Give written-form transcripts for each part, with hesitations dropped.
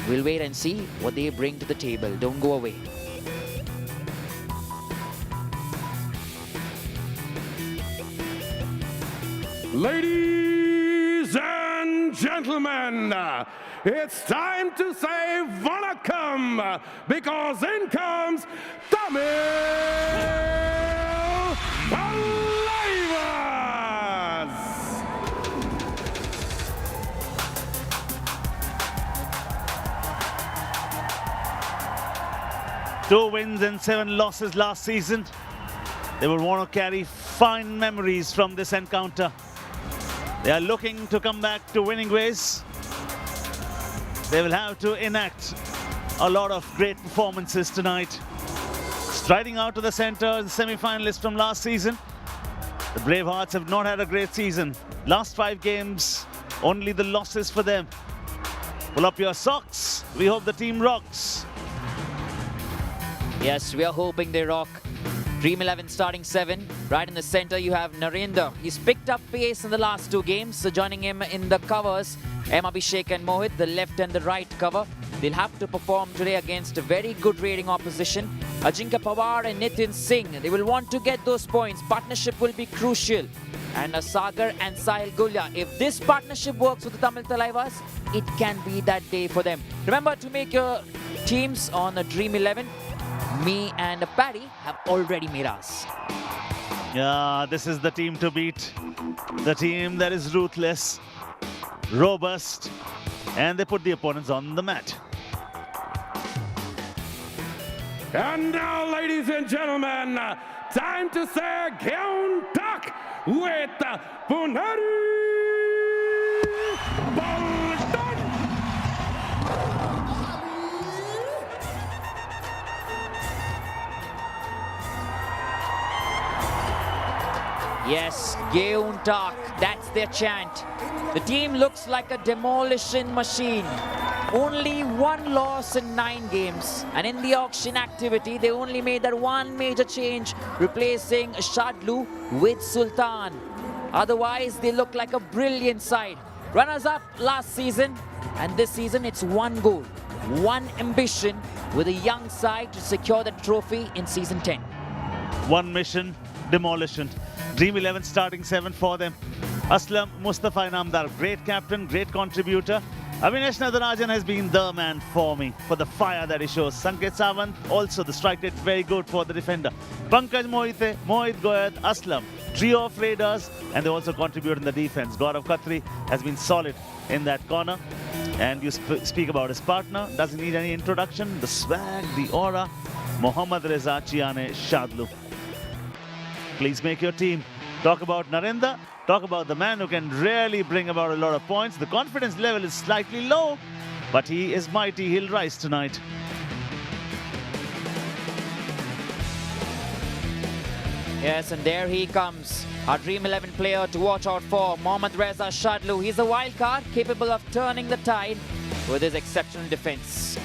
We'll wait and see what they bring to the table. Don't go away. Ladies and gentlemen, it's time to say vanakkam because in comes Tamil Thalaivas. Two wins and 7 losses last season. They will want to carry fine memories from this encounter. They are looking to come back to winning ways. They will have to enact a lot of great performances tonight. Striding out to the center, the semi-finalists from last season. The Bravehearts have not had a great season. Last 5 games, only the losses for them. Pull up your socks. We hope the team rocks. Yes, we are hoping they rock. Dream 11 starting 7. Right in the center, you have Narendra. He's picked up pace in the last 2 games. So joining him in the covers, M. Abhishek and Mohit, the left and the right cover. They'll have to perform today against a very good rating opposition. Ajinkya Pawar and Nitin Singh, they will want to get those points. Partnership will be crucial. And Sagar and Sahil Gulya. If this partnership works with the Tamil Thalaivas, it can be that day for them. Remember to make your teams on the Dream 11. Me and Paddy have already made us. Yeah, this is the team to beat. The team that is ruthless, robust, and they put the opponents on the mat. And now, ladies and gentlemen, time to say Gyeon Tak with Puneri Paltan. Yes, Gyeon Tak, that's their chant. The team looks like a demolition machine. Only 1 loss in 9 games. And in the auction activity, they only made that one major change, replacing Shadlu with Sultan. Otherwise, they look like a brilliant side. Runners-up last season, and this season it's 1 goal, 1 ambition with a young side to secure the trophy in season 10. 1 mission, demolition. Dream 11 starting 7 for them. Aslam Mustafa Inamdar, great captain, great contributor. Avinash Nadarajan has been the man for me, for the fire that he shows. Sanket Sawant, also the strike rate very good for the defender. Pankaj Mohite, Mohit Goyat, Aslam, trio of raiders, and they also contribute in the defense. Gaurav Khatri has been solid in that corner. And you speak about his partner, doesn't need any introduction. The swag, the aura, Mohammad Reza Chiane Shadlu. Please make your team. Talk about Narendra. Talk about the man who can really bring about a lot of points. The confidence level is slightly low, but he is mighty. He'll rise tonight. Yes, and there he comes. Our Dream 11 player to watch out for, Mohammad Reza Shadlu. He's a wild card, capable of turning the tide with his exceptional defense.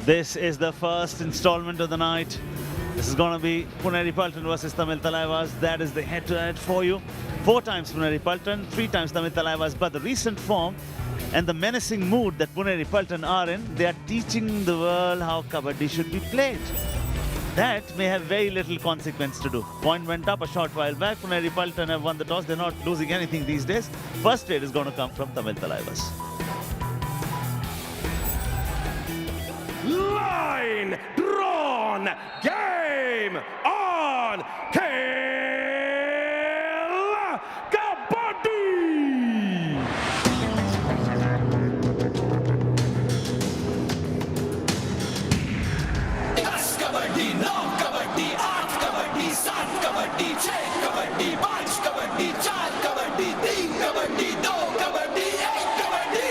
This is the first installment of the night. This is going to be Puneri Paltan versus Tamil Thalaivas. That is the head-to-head for you. 4 times Puneri Paltan, 3 times Tamil Thalaivas. But the recent form and the menacing mood that Puneri Paltan are in, they are teaching the world how Kabaddi should be played. That may have very little consequence to do. Point went up a short while back. Puneri Paltan have won the toss. They're not losing anything these days. First trade is going to come from Tamil Thalaivas. Line drawn, game on, Kill Kabaddi! दस kabaddi 9 kabaddi 8 kabaddi 7 kabaddi 6 kabaddi 5 kabaddi 4 kabaddi 3 kabaddi 2 kabaddi 1 kabaddi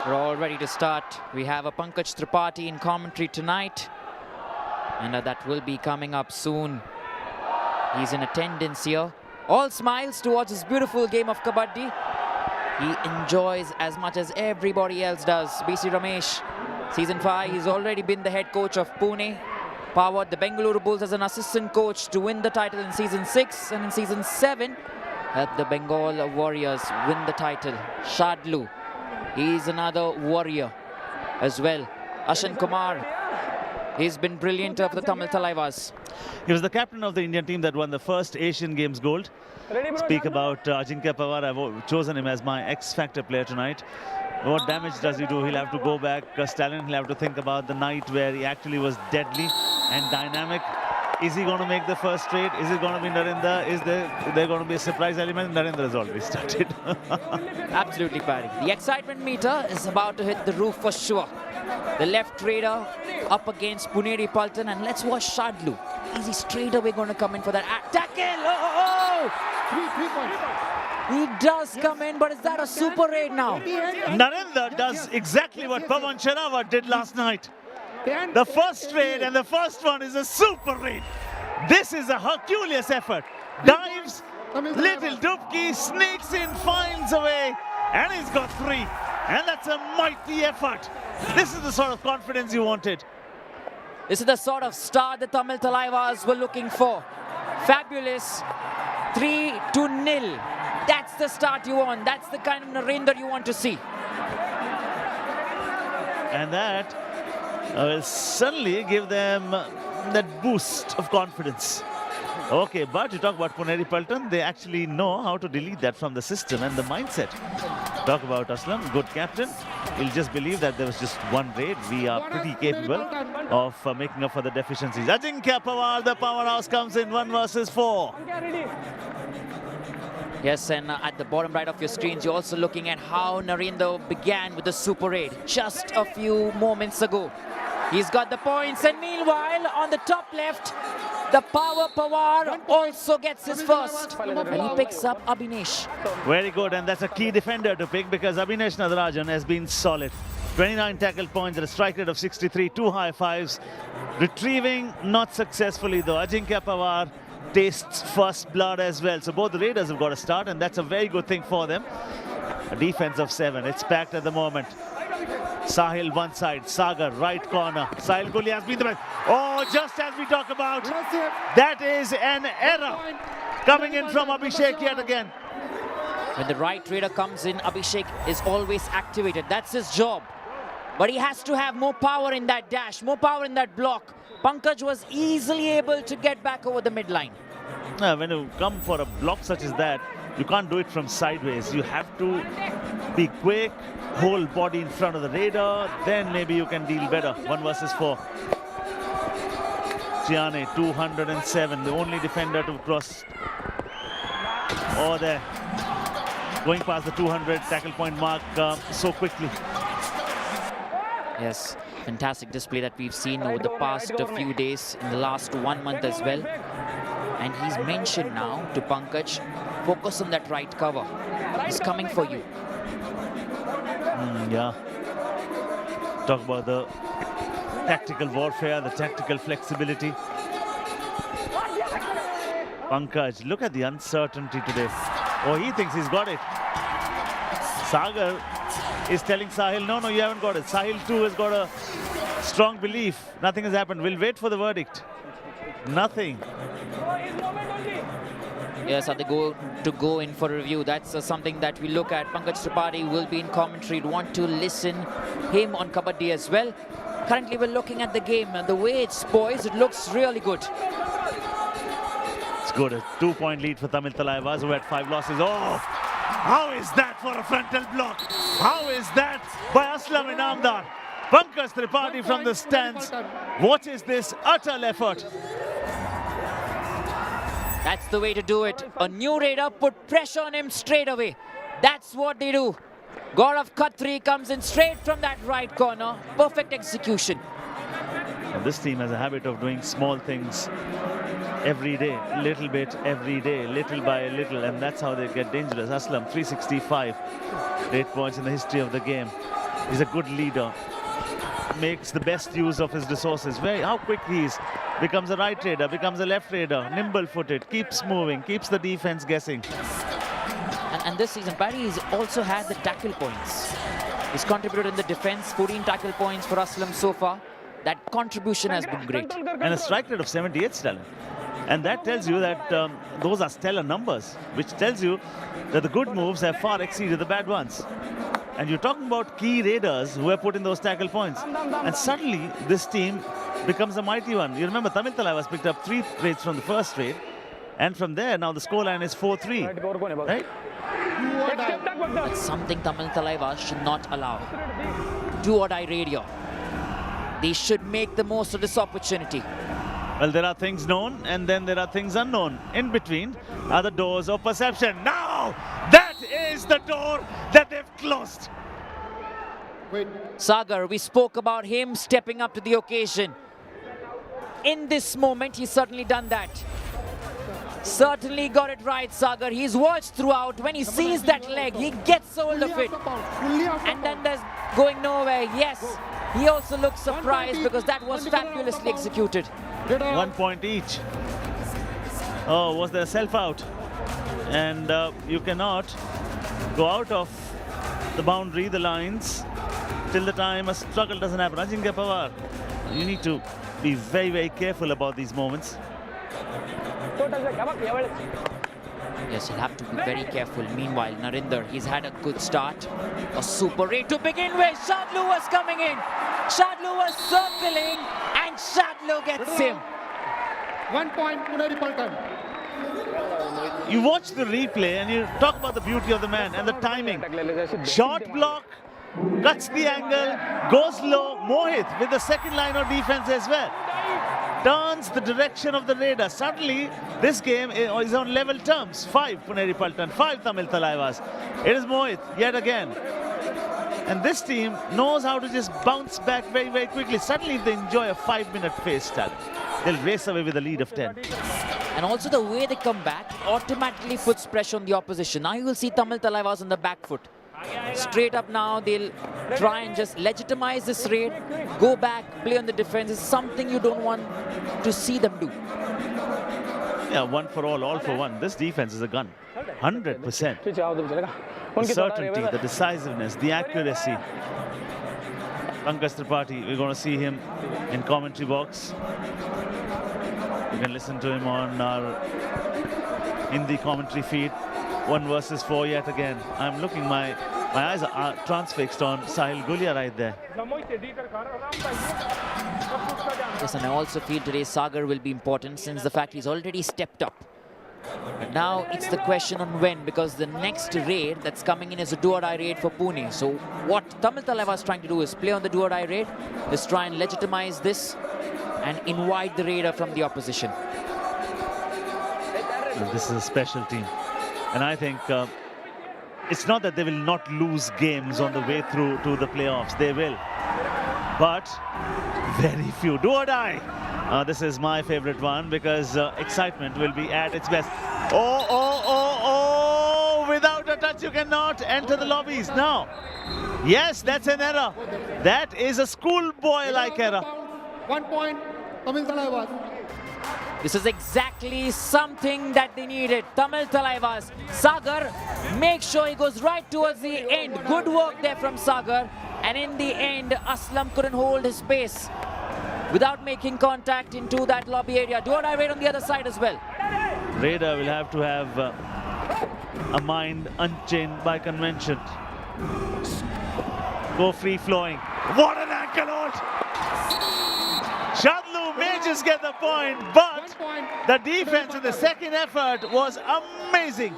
We're all ready to start. We have a Pankaj Tripathi in commentary tonight, and that will be coming up soon. He's in attendance here. All smiles towards this beautiful game of Kabaddi. He enjoys as much as everybody else does. BC Ramesh, Season 5, he's already been the head coach of Pune. Powered the Bengaluru Bulls as an assistant coach to win the title in Season 6, and in Season 7, helped the Bengal Warriors win the title. Shadlu, he's another warrior as well. Ashan Kumar, he's been brilliant for the Tamil Thalaivas. He was the captain of the Indian team that won the first Asian Games gold. Speak about Ajinkya Pawar. I've chosen him as my X-Factor player tonight. What damage does he do? He'll have to go back. Stalin, he'll have to think about the night where he actually was deadly and dynamic. Is he going to make the first trade? Is it going to be Narendra? Is there going to be a surprise element? Narendra has already started. Absolutely, Paddy. The excitement meter is about to hit the roof for sure. The left trader up against Puneri Paltan, and let's watch Shadlu. Is he straight away going to come in for that tackle? Oh! 3 points. He does come in, but is that a super raid now? Narendra does exactly what Pawan Sherawat did last night. The first raid, and the first one is a super raid. This is a Herculean effort. Dives, little Dubki, sneaks in, finds a way, and he's got 3. And that's a mighty effort. This is the sort of confidence you wanted. This is the sort of start the Tamil Thalaivas were looking for. Fabulous. 3-0. That's the start you want. That's the kind of Narendra you want to see. And that will suddenly give them that boost of confidence. Okay, but you talk about Puneri Paltan, they actually know how to delete that from the system and the mindset. Talk about Aslam, good captain. He'll just believe that there was just one raid. We are pretty capable of making up for the deficiencies. Ajinkya Pawar, the powerhouse, comes in 1 versus 4. Yes, and at the bottom right of your screens, you're also looking at how Narendra began with the super raid just a few moments ago. He's got the points, and meanwhile, on the top left, the power Pawar also gets his first. And he picks up Abhinesh. Very good, and that's a key defender to pick because Abhinesh Nadarajan has been solid. 29 tackle points at a strike rate of 63, 2 high fives. Retrieving, not successfully though. Ajinkya Pawar tastes first blood as well. So both the Raiders have got a start, and that's a very good thing for them. A defense of 7. It's packed at the moment. Sahil one side, Sagar right corner. Sahil Kohli has been the best. Oh, just as we talk about, that is an error coming in from Abhishek yet again. When the right trader comes in, Abhishek is always activated. That's his job. But he has to have more power in that dash, more power in that block. Pankaj was easily able to get back over the midline. When you come for a block such as that, you can't do it from sideways. You have to be quick, whole body in front of the raider, then maybe you can deal better. 1 versus 4. Chiane, 207, the only defender to cross. Oh, there. Going past the 200 tackle point mark so quickly. Yes, fantastic display that we've seen over the past few days, in the last 1 month as well. And he's mentioned now to Pankaj, focus on that right cover. He's coming for you. Yeah. Talk about the tactical warfare, the tactical flexibility. Pankaj, look at the uncertainty today. Oh, he thinks he's got it. Sagar is telling Sahil, no, you haven't got it. Sahil too has got a strong belief. Nothing has happened. We'll wait for the verdict. Nothing. Yes, are they go in for a review? That's something that we look at. Pankaj Tripathi will be in commentary. We'd want to listen him on Kabaddi as well. Currently, we're looking at the game and the way it's poised, it looks really good. It's good. A 2-point lead for Tamil Thalaivas, who had 5 losses. Oh, how is that for a frontal block? How is that by Aslam Inamdar? Pankaj Tripathi from the stands watches this utter effort. That's the way to do it. A new raider put pressure on him straight away. That's what they do. Gaurav Khatri comes in straight from that right corner. Perfect execution. And this team has a habit of doing small things every day, little bit every day, little by little, and that's how they get dangerous. Aslam, 365, 8 points in the history of the game. He's a good leader. Makes the best use of his resources. How quick he is. Becomes a right raider, becomes a left raider, nimble-footed, keeps moving, keeps the defense guessing. And this season, Paddy has also had the tackle points. He's contributed in the defense, 14 tackle points for Aslam so far. That contribution has been great. And a strike rate of 78, Stalin. And that tells you that those are stellar numbers, which tells you that the good moves have far exceeded the bad ones. And you're talking about key raiders who have put in those tackle points. And suddenly, this team becomes a mighty one. You remember, Tamil Thalaivas picked up 3 raids from the first raid. And from there, now the scoreline is 4-3. Right? That's something Tamil Thalaivas should not allow. Do or die radio. They should make the most of this opportunity. Well, there are things known and then there are things unknown. In between are the doors of perception. Now, that is the door that they've closed. Sagar, we spoke about him stepping up to the occasion. In this moment, he's certainly done that. Certainly got it right, Sagar. He's watched throughout. When he sees that leg, he gets hold of it. And then there's going nowhere. Yes, he also looks surprised because that was fabulously executed. 1 point each. Oh, was there a self-out? And you cannot go out of the boundary, the lines, till the time a struggle doesn't happen. Ajinkya Pawar, you need to be very, very careful about these moments. Yes, you'll have to be very careful. Meanwhile, Narinder, he's had a good start. A super raid to begin with. Shadlu was coming in. Shadlu was circling and Shadlu gets him. 1 point, Puneri Paltan. You watch the replay and you talk about the beauty of the man and the timing. Short block, cuts the angle, goes low. Mohit with the second line of defense as well. Turns the direction of the raider. Suddenly, this game is on level terms. 5 Puneri Paltan, 5 Tamil Thalaivas. It is Mohit yet again. And this team knows how to just bounce back very, very quickly. Suddenly, they enjoy a 5-minute pace start. They'll race away with a lead of 10. And also the way they come back automatically puts pressure on the opposition. Now you will see Tamil Thalaivas on the back foot. Straight up now, they'll try and just legitimize this raid, go back, play on the defense. It's something you don't want to see them do. Yeah, one for all for one. This defense is a gun. 100%. The certainty, the decisiveness, the accuracy. Pankaj Tripathi, we're going to see him in commentary box. You can listen to him on our Hindi commentary feed. 1 versus 4 yet again. I'm looking, my eyes are transfixed on Sahil Gulia right there. Yes, and I also feel today Sagar will be important since the fact he's already stepped up. But now it's the question on when, because the next raid that's coming in is a do-or-die raid for Pune. So what Tamil Thalaivas is trying to do is play on the do-or-die raid, is try and legitimize this and invite the raider from the opposition. And this is a special team. And I think it's not that they will not lose games on the way through to the playoffs. They will. But very few. Do or die. This is my favorite one because excitement will be at its best. Oh! Without a touch, you cannot enter the lobbies. Now, yes, that's an error. That is a schoolboy-like error. 1 point, Tamil Thalaivas. This is exactly something that they needed. Tamil Thalaivas. Sagar makes sure he goes right towards the end. Good work there from Sagar. And in the end, Aslam couldn't hold his pace without making contact into that lobby area. Do-or-die raid on the other side as well. Raider will have to have a mind unchained by convention. Go free-flowing. What an ankle hold! Shadlu may just get the point, but the defense in the second effort was amazing.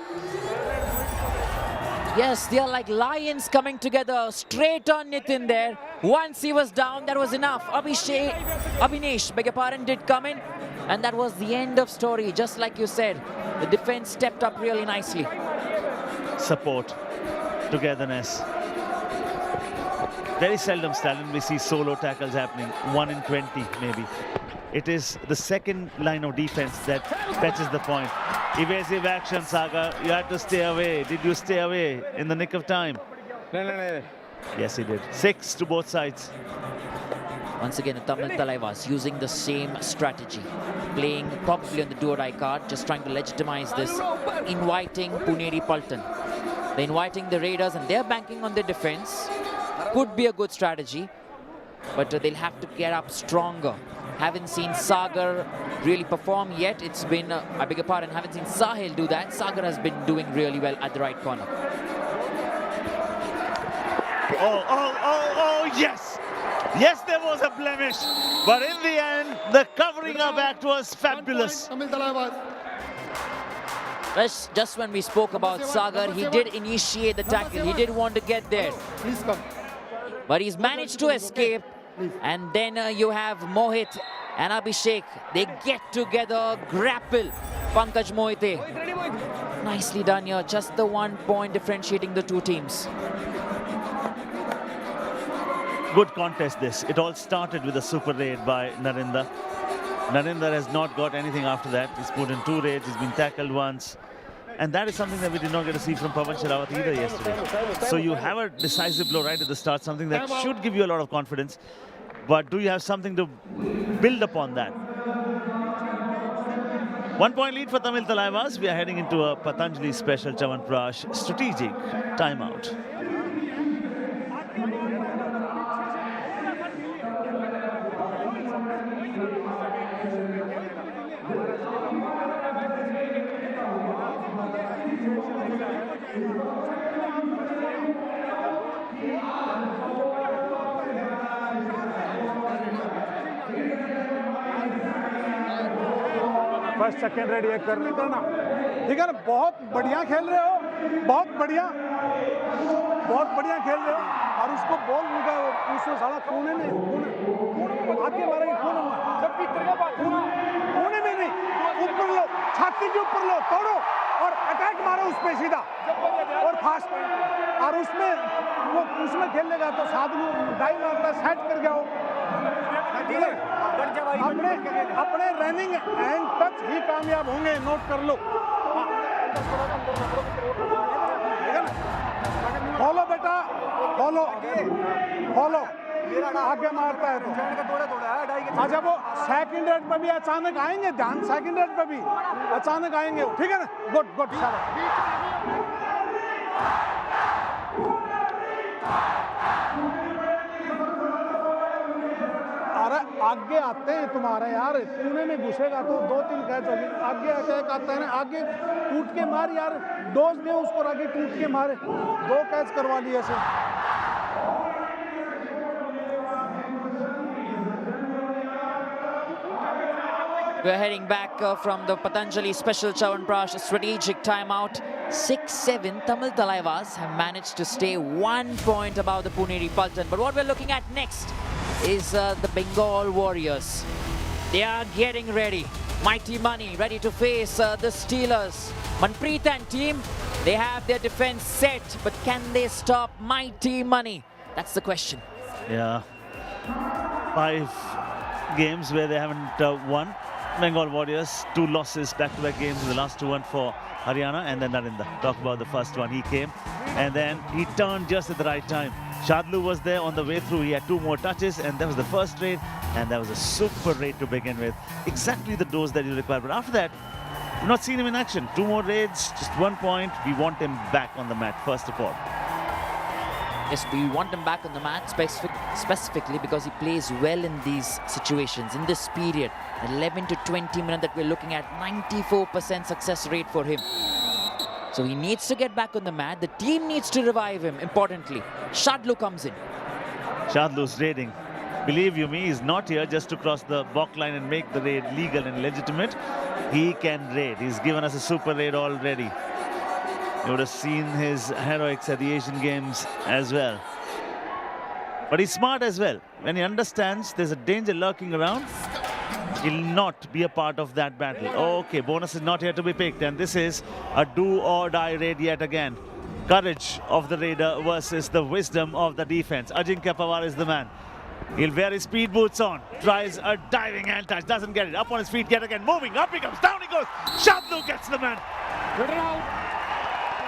Yes, they are like lions coming together. Straight on Nitin there. Once he was down, that was enough. Abhinesh, beg your pardon, did come in. And that was the end of story. Just like you said, the defense stepped up really nicely. Support, togetherness. Very seldom, Stalin, we see solo tackles happening. 1 in 20, maybe. It is the second line of defense that fetches the point. Evasive action, Sagar. You had to stay away. Did you stay away in the nick of time? No. Yes, he did. 6 to both sides. Once again, the Tamil Thalaivas using the same strategy. Playing probably on the do-or-die card, just trying to legitimize this. Inviting Puneri Paltan. They're inviting the Raiders and they're banking on their defense. Could be a good strategy, but they'll have to get up stronger. Haven't seen Sagar really perform yet. It's been, I beg your pardon, haven't seen Sahil do that. Sagar has been doing really well at the right corner. Oh, yes! Yes, there was a blemish, but in the end, the covering up act was fabulous. Tamil Thalaivas. Just when we spoke about Sagar, he did initiate the tackle. He did want to get there. Please come. But he's managed to escape. And then you have Mohit and Abhishek. They get together, grapple Pankaj Mohite. Nicely done here. Just the 1 point differentiating the two teams. Good contest this. It all started with a super raid by Narinder. Narinder has not got anything after that. He's put in 2 raids. He's been tackled once. And that is something that we did not get to see from Pawan Sherawat either yesterday. So you have a decisive blow right at the start, something that should give you a lot of confidence. But do you have something to build upon that? 1 point lead for Tamil Thalaivas. We are heading into a Patanjali special Chyawanprash strategic timeout. First second red ये कर करना ठीक है ना बहुत बढ़िया खेल रहे हो बहुत बढ़िया खेल रहे हो और उसको बॉल मुका उसको साला कोने में आगे मारेंगे कोने में नहीं ऊपर लो छाती के ऊपर लो तोड़ो और अटैक मारो उस पे सीधा और फास्ट और उसमें वो उसमें खेलने तो साधु डाई मारता सेट कर गया अपने रनिंग एंड टच ही कामयाब होंगे नोट कर लो फॉलो बेटा फॉलो आगे मारता है तो अच्छा वो सेकंड रेड पे भी अचानक आएंगे ध्यान सेकंड रेड पे भी अचानक आएंगे ठीक है ना गुड अरे आगे आते हैं तुम्हारे यार पुणे में घुसेगा तो 2-3 कैच होगी आगे अटैक आता है ना आगे टूट के मार यार डोज दे उसको आगे टूट के मारे 2 कैच करवा लिए ऐसे We're heading back from the Patanjali special Chyawanprash strategic timeout. 6-7 Tamil Thalaivas have managed to stay 1 point above the Puneri Paltan. But what we're looking at next is the Bengal Warriors. They are getting ready. Mighty Money ready to face the Steelers. Manpreet and team, they have their defense set, but can they stop Mighty Money? That's the question. Yeah. 5 games where they haven't won. Bengal Warriors, 2 losses, back-to-back games in the last 2 for Haryana, and then Narinder. Talk about the first one. He came and then he turned just at the right time. Shadlu was there on the way through. He had 2 more touches and that was the first trade. And that was a super raid to begin with. Exactly the dose that you require. But after that, we've not seen him in action. 2 more raids, just 1 point. We want him back on the mat, first of all. Yes, we want him back on the mat specifically because he plays well in these situations, in this period. 11 to 20 minutes that we're looking at, 94% success rate for him. So he needs to get back on the mat. The team needs to revive him, importantly. Shadlu comes in. Shadlu's raiding. Believe you me, he's not here just to cross the balk line and make the raid legal and legitimate. He can raid. He's given us a super raid already. You would have seen his heroics at the Asian Games as well. But he's smart as well. When he understands there's a danger lurking around, he'll not be a part of that battle. Okay, bonus is not here to be picked, and this is a do-or-die raid yet again. Courage of the raider versus the wisdom of the defense. Ajinkya Pawar is the man. He'll wear his speed boots on, tries a diving hand touch, doesn't get it. Up on his feet yet again, moving, up he comes, down he goes. Shadlu gets the man. Middle out.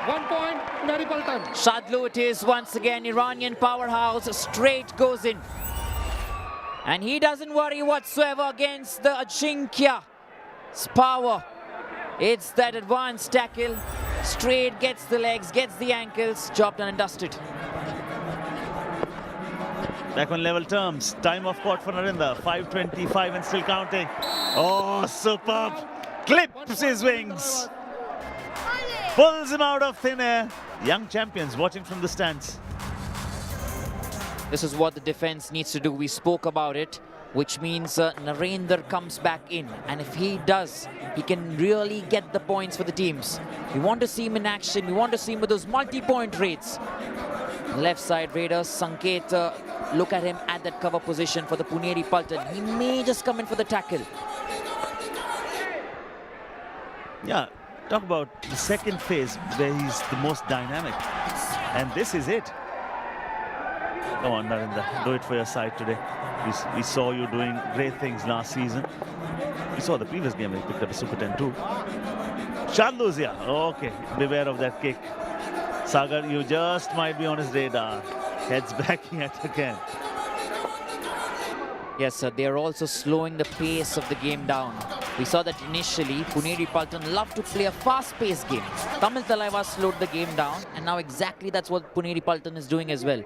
1 point, Puneri Paltan. Shadlu it is once again, Iranian powerhouse, straight goes in. And he doesn't worry whatsoever against the Ajinkya's power. It's that advanced tackle, straight gets the legs, gets the ankles, job done and dusted. Back on level terms, time of court for Narendra, 5:25 and still counting. Oh, superb, clips his wings. Pulls him out of thin air. Young champions watching from the stands. This is what the defense needs to do. We spoke about it, which means Narendra comes back in. And if he does, he can really get the points for the teams. We want to see him in action. We want to see him with those multi-point raids. Left side raiders, Sanket, look at him at that cover position for the Puneri Paltan. He may just come in for the tackle. Yeah. Talk about the second phase where he's the most dynamic. And this is it. Come on, Narendra, do it for your side today. We saw you doing great things last season. We saw the previous game where he picked up a Super 10 too. Shadlu's here. Okay, beware of that kick. Sagar, you just might be on his radar. Heads back yet again. Yes, sir, they are also slowing the pace of the game down. We saw that initially, Puneri Paltan loved to play a fast-paced game. Tamil Thalaivas slowed the game down, and now exactly that's what Puneri Paltan is doing as well.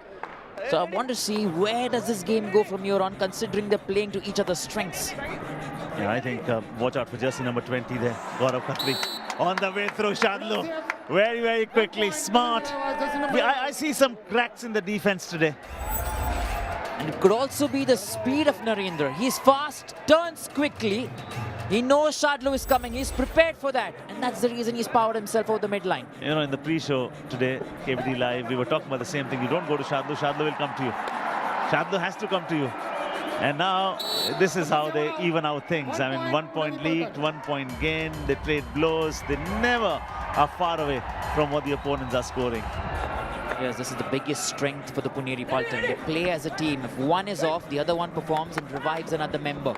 So I want to see where does this game go from here on, considering they're playing to each other's strengths. Yeah, I think watch out for jersey number 20 there. Gaurav Khatri on the way through Shadlu. Very, very quickly, smart. I see some cracks in the defense today. And it could also be the speed of Narendra. He's fast, turns quickly. He knows Shadlu is coming. He's prepared for that. And that's the reason he's powered himself over the midline. You know, in the pre-show today, KBD Live, we were talking about the same thing. You don't go to Shadlu, Shadlu will come to you. Shadlu has to come to you. And now, this is how they even out things. I mean, 1 point leaked, 1 point gained. They trade blows. They never are far away from what the opponents are scoring. Yes, this is the biggest strength for the Puneri Paltan. They play as a team. If one is off, the other one performs and revives another member.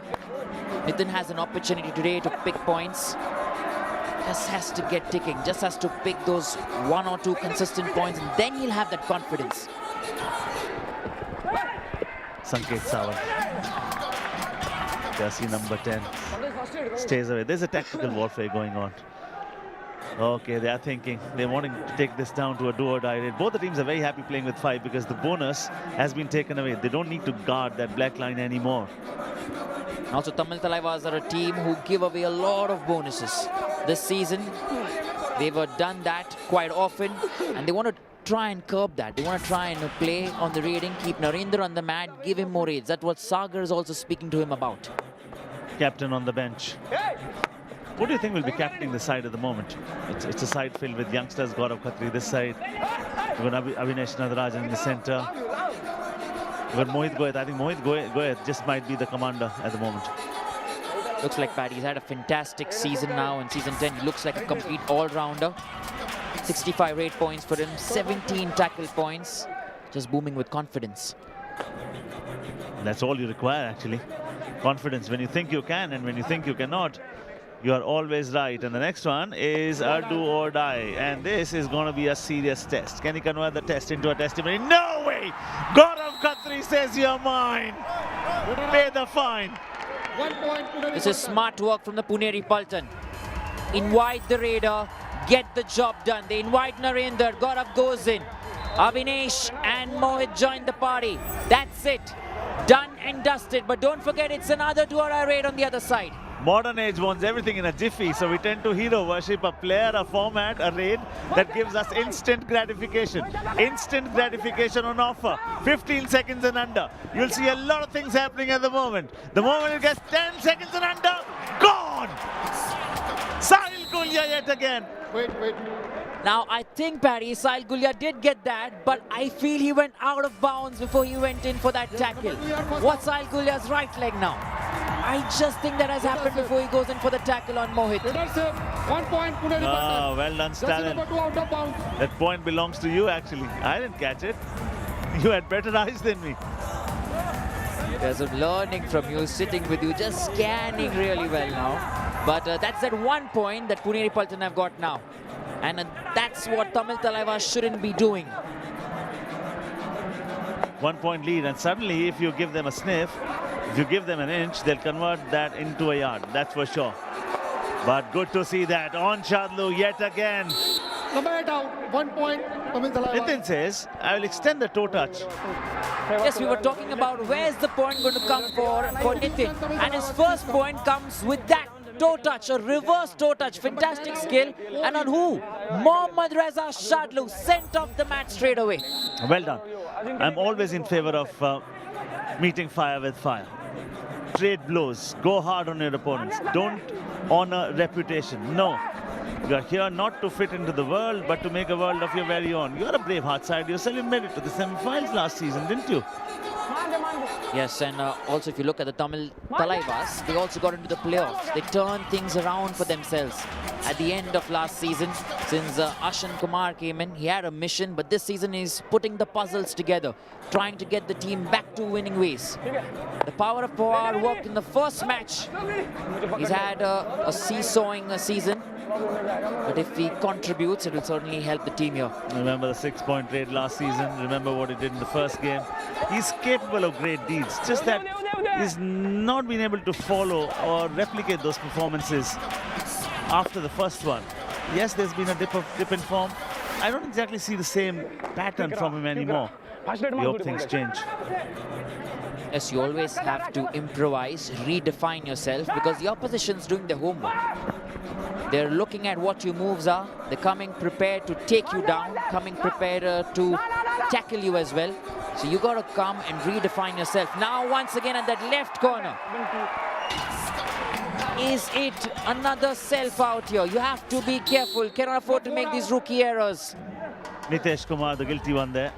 Nitin has an opportunity today to pick points. Just has to get ticking. Just has to pick those 1 or 2 consistent points, and then he'll have that confidence. Sanket Sawant. Jersey number 10 stays away. There's a tactical warfare going on. Okay, they are thinking. They're wanting to take this down to a do-or-die raid. Both the teams are very happy playing with 5 because the bonus has been taken away. They don't need to guard that black line anymore. Also, Tamil Thalaivas are a team who give away a lot of bonuses. This season, they've done that quite often, and they want to try and curb that. They want to try and play on the raiding, keep Narendra on the mat, give him more raids. That's what Sagar is also speaking to him about. Captain on the bench. What do you think will be captaining the side at the moment? It's a side filled with youngsters. Gaurav Khatri this side. You've got Avinash Nadarajan in the center. You've got Mohit Goyat. I think Mohit Goyat just might be the commander at the moment. Looks like Paddy. He's had a fantastic season now in season 10. He looks like a complete all-rounder. 65 raid points for him, 17 tackle points. Just booming with confidence. That's all you require, actually. Confidence. When you think you can and when you think you cannot, you are always right. And the next one is a do or die. And this is going to be a serious test. Can he convert the test into a testimony? No way! Gaurav Khatri says you're mine. pay the fine. 1 point. Puneri This is Paltan. smart work from the Puneri Paltan. Invite the raider, get the job done. They invite Narendra, Gaurav goes in. Abhinesh and Mohit join the party. That's it. Done and dusted. But don't forget, it's another do-or-die raid on the other side. Modern age wants everything in a jiffy, so we tend to hero worship a player, a format, a raid that gives us instant gratification. Instant gratification on offer. 15 seconds and under. You'll see a lot of things happening at the moment. The moment it gets 10 seconds and under, gone! Sahil Gulia yet again. Wait. Now, I think, Paddy, Sahil Gulia did get that, but I feel he went out of bounds before he went in for that tackle. What's Sahil Gulia's right leg now? I just think that has happened before he goes in for the tackle on Mohit. Leader save. 1 point. Puneri Paltan. Well done, Jersey Stalin. number 2 out of bounds. That point belongs to you, actually. I didn't catch it. You had better eyes than me. There's some learning from you, sitting with you, just scanning really well now. But that's that 1 point that Puneri Paltan have got now. And that's what Tamil Thalaivas shouldn't be doing. 1 point lead, and suddenly if you give them a sniff, if you give them an inch, they'll convert that into a yard, that's for sure. But good to see that on Shadlu yet again. Number 8 out. 1 point. Tamil Thalaivas. Nitin says, I will extend the toe touch. Yes, we were talking about where's the point going to come for Nitin. And his first point comes with that toe touch, a reverse toe touch. Fantastic skill. And on who? Mohammad Reza Shadlu, sent off the match straight away. Well done. I'm always in favor of meeting fire with fire. Trade blows. Go hard on your opponents. Don't honor reputation. No. You are here not to fit into the world, but to make a world of your very own. You're a brave heart side yourself. You made it to the semi-finals last season, didn't you? Yes, and also if you look at the Tamil Thalaivas, they also got into the playoffs. They turned things around for themselves. At the end of last season, since Ashan Kumar came in, he had a mission, but this season he's putting the puzzles together, trying to get the team back to winning ways. The power of Pawar worked in the first match. He's had a seesawing season, but if he contributes, it will certainly help the team here. Remember the 6-point raid last season. Remember what he did in the first game. He's capable of great deeds. Just that he's not been able to follow or replicate those performances after the first one. Yes, there's been a dip in form. I don't exactly see the same pattern from him anymore. We hope things change. Yes, you always have to improvise, redefine yourself, because the opposition's doing their homework. They're looking at what your moves are. They're coming prepared to take you down, coming prepared to tackle you as well. So you got to come and redefine yourself. Now, once again at that left corner. Is it another self out here? You have to be careful. Cannot afford to make these rookie errors. Nitesh Kumar, the guilty one there.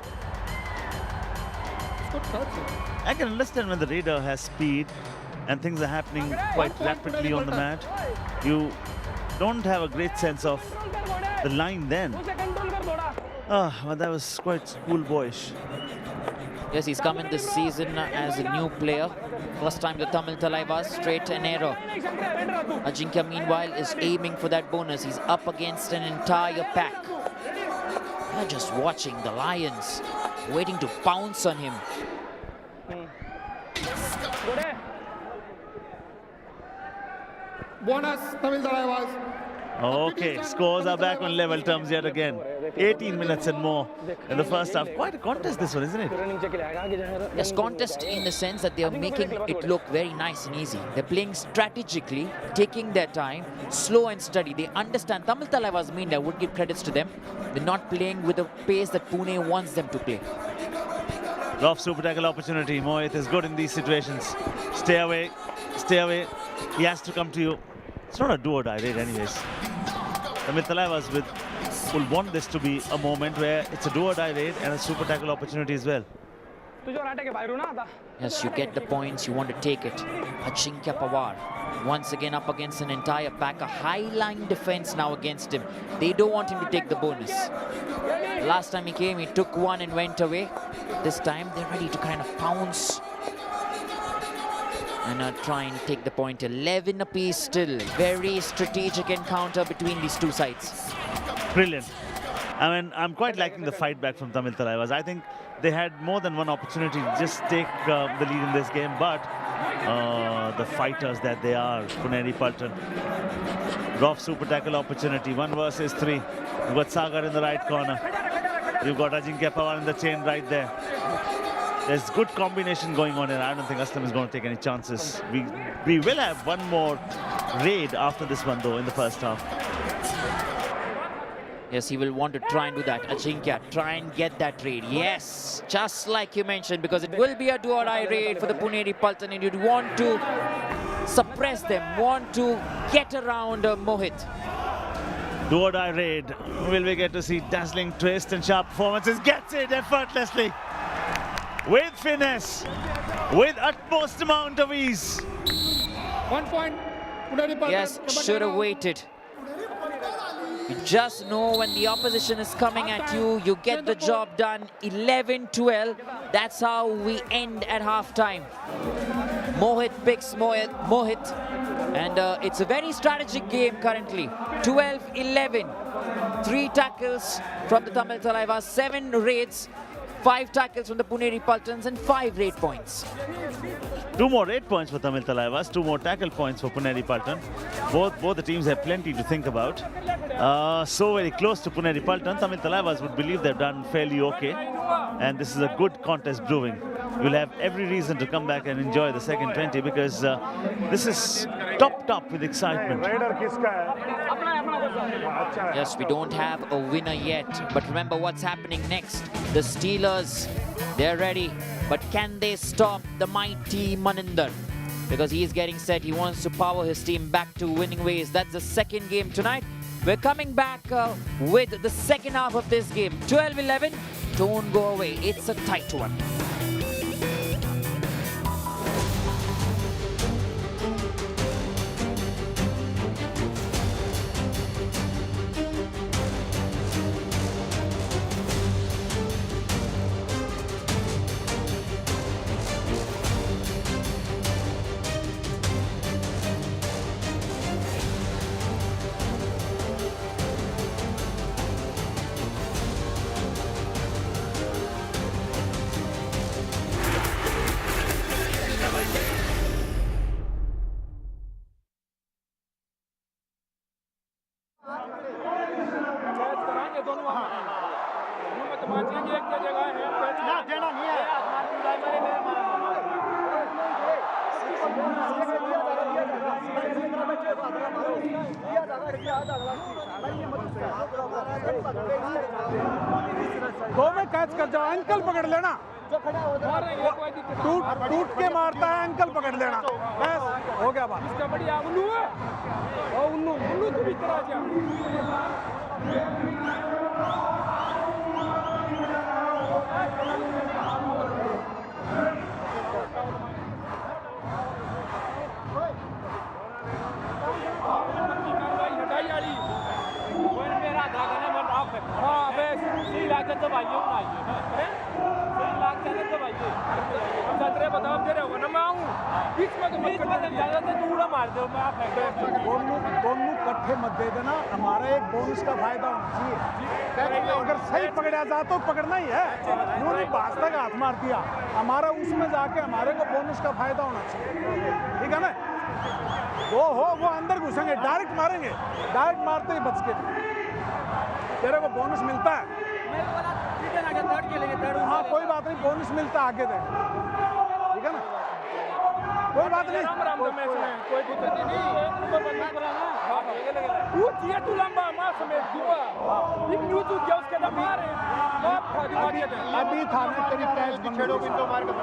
I can understand when the raider has speed and things are happening quite rapidly on the mat. You don't have a great sense of the line then. But that was quite schoolboyish. Yes, he's come in this season as a new player. First time the Tamil Thalaivas, straight an error. Ajinkya, meanwhile, is aiming for that bonus. He's up against an entire pack. You're just watching the Lions, waiting to pounce on him. Bonus. Tamil Thalaivas. Okay, scores are back on level terms yet again. 18 minutes and more in the first half. Quite a contest this one, isn't it? Yes, contest in the sense that they are making it look very nice and easy. They're playing strategically, taking their time, slow and steady. They understand. Tamil Thalaivas mean I would give credits to them. They're not playing with the pace that Pune wants them to play. Rough super tackle opportunity. Mohit is good in these situations. Stay away. Stay away. He has to come to you. It's not a do or die raid anyways. Tamil Thalaivas will want this to be a moment where it's a do or die raid and a super tackle opportunity as well. Yes, you get the points, you want to take it. Ajinkya Pawar, once again up against an entire pack. A high line defense now against him. They don't want him to take the bonus. Last time he came, he took one and went away. This time, they're ready to kind of pounce and try and take the point. 11 apiece still. Very strategic encounter between these two sides. Brilliant. I mean, I'm quite liking the fight back from Tamil Thalaivas. I think they had more than one opportunity to just take the lead in this game, but the fighters that they are, Puneri Paltan. Rough super tackle opportunity, 1 versus 3. You've got Sagar in the right corner. You've got Ajinkya Pawar in the chain right there. There's good combination going on here. I don't think Aslam is going to take any chances. We will have one more raid after this one, though, in the first half. Yes, he will want to try and do that. Ajinkya, try and get that raid. Yes, just like you mentioned, because it will be a do-or-die raid for the Puneri Paltan, and you'd want to suppress them, want to get around Mohit. Do-or-die raid. Will we get to see dazzling twist and sharp performances? Gets it effortlessly. With finesse. With utmost amount of ease. 1 point. Puneri Paltan. Yes, should have waited. You just know when the opposition is coming at you, you get the job done. 11-12. That's how we end at halftime. Mohit picks Mohit. And it's a very strategic game currently. 12-11. 3 tackles from the Tamil Thalaivas, 7 raids, 5 tackles from the Puneri Paltans, and 5 raid points. 2 more raid points for Tamil Thalaivas, 2 more tackle points for Puneri Paltan. Both the teams have plenty to think about. So very close to Puneri Paltan. Tamil Thalaivas would believe they've done fairly okay. And this is a good contest brewing. You'll have every reason to come back and enjoy the second 20 because this is topped up with excitement. Yes, we don't have a winner yet, but remember what's happening next. The Steelers, they're ready, but can they stop the mighty Maninder? Because he's getting set, he wants to power his team back to winning ways. That's the second game tonight. We're coming back with the second half of this game. 12-11, don't go away, it's a tight one. दो में catch कर जाओ, ankle पकड़ लेना। टूट के मारता है, एंकल पकड़ लेना, बस हो गया बात। इसका बढ़िया उन्नू है, और उन्नू तू भी तरह जा। हाँ बस सही लाख तो भाई हूँ ना ये सही लाख तो भाई हम सत्रह बताओ तेरे हो ना मैं आऊँ बीच में तो ज़्यादा से दूर मार दो मैं आप दोनों कट्ठे मत दे देना हमारा एक बोनस का फायदा होना चाहिए अगर सही पकड़ा जाए तो पकड़ना ही है उन्होंने बास्ता का हाथ मार दिया हमारा उसमें जाके हमारे को बोनस का फायदा होना चाहिए ठीक है ना वो अंदर घुसेंगे डायरेक्ट मारेंगे डायरेक्ट मारते ही बच के तेरे को बोनस मिलता है हाँ कोई बात नहीं बोनस मिलता है आगे दे ठीक है ना कोई बात नहीं कोई दिक्कत नहीं ये तू लंबा मार समेत दुआ इब्नू तू क्या उसके दम मारे अभी था ना तेरी कैच छेड़ो बिंदु मार के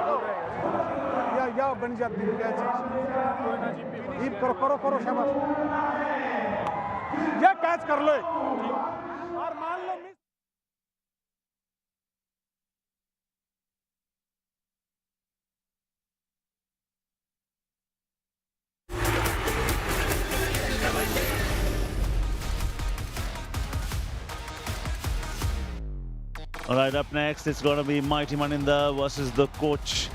या बन जाती है कैच ये करो शाबाश ये कैच कर लो और मान लो miss All right, up next, it's going to be Mighty Maninder versus the coach,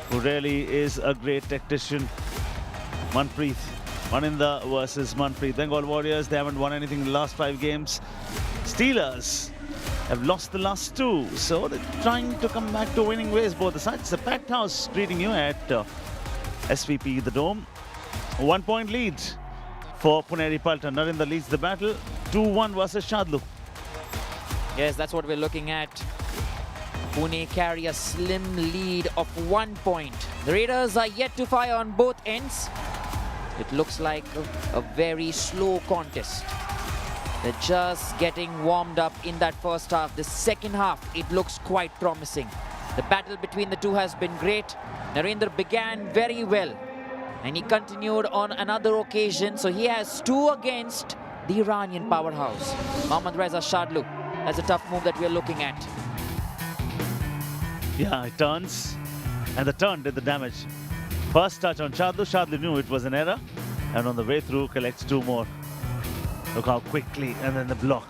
who really is a great tactician, Manpreet. Maninder versus Manpreet. Bengal Warriors, they haven't won anything in the last 5 games. Steelers, have lost the last two. So they're trying to come back to winning ways, both the sides. It's a packed house greeting you at SVP The Dome. 1 point lead for Puneri Paltan. Narendra leads the battle. 2-1 versus Shadlu. Yes, that's what we're looking at. Pune carry a slim lead of 1 point. The Raiders are yet to fire on both ends. It looks like a very slow contest. They're just getting warmed up in that first half. The second half, it looks quite promising. The battle between the two has been great. Narendra began very well, and he continued on another occasion. So he has 2 against the Iranian powerhouse. Mohammad Reza Shadlu. That's a tough move that we're looking at. Yeah, it turns, and the turn did the damage. First touch on Shadlu. Shadlu knew it was an error, and on the way through collects 2 more. Look how quickly, and then the block.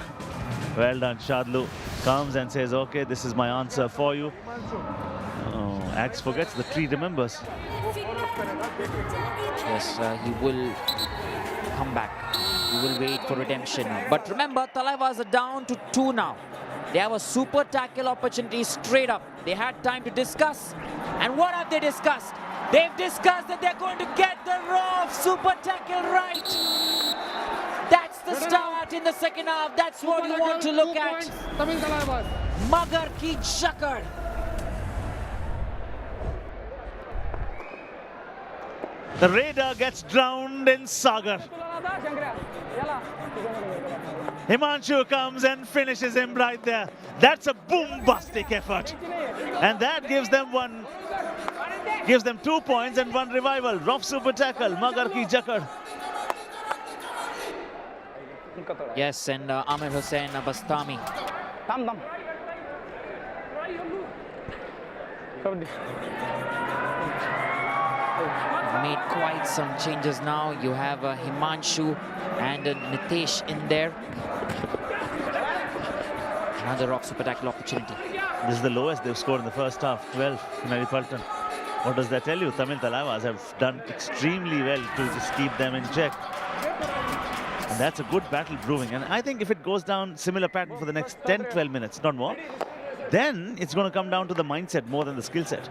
Well done. Shadlu comes and says, okay, this is my answer for you. Oh, Axe forgets, the tree remembers. Yes, he will come back. He will wait for redemption now. But remember, Thalaivas are down to 2 now. They have a super tackle opportunity straight up. They had time to discuss. And what have they discussed? They've discussed that they're going to get the raw super tackle right. That's the start in the second half. That's what you want to look at. Tamil Thalaivas. Magar ki chakar. The Raider gets drowned in Sagar. Himanshu comes and finishes him right there. That's a bombastic effort. And that gives them 2 points and 1 revival. Rough super tackle, Magar ki chakar. Yes, and Amir Hussain Bastami. Made quite some changes now. You have Himanshu and Nitesh in there. Another rock super tackle opportunity. This is the lowest they've scored in the first half, 12, Puneri Paltan. What does that tell you? Tamil Thalaivas have done extremely well to just keep them in check. And that's a good battle brewing. And I think if it goes down similar pattern for the next 10-12 minutes, not more, then it's going to come down to the mindset more than the skill set.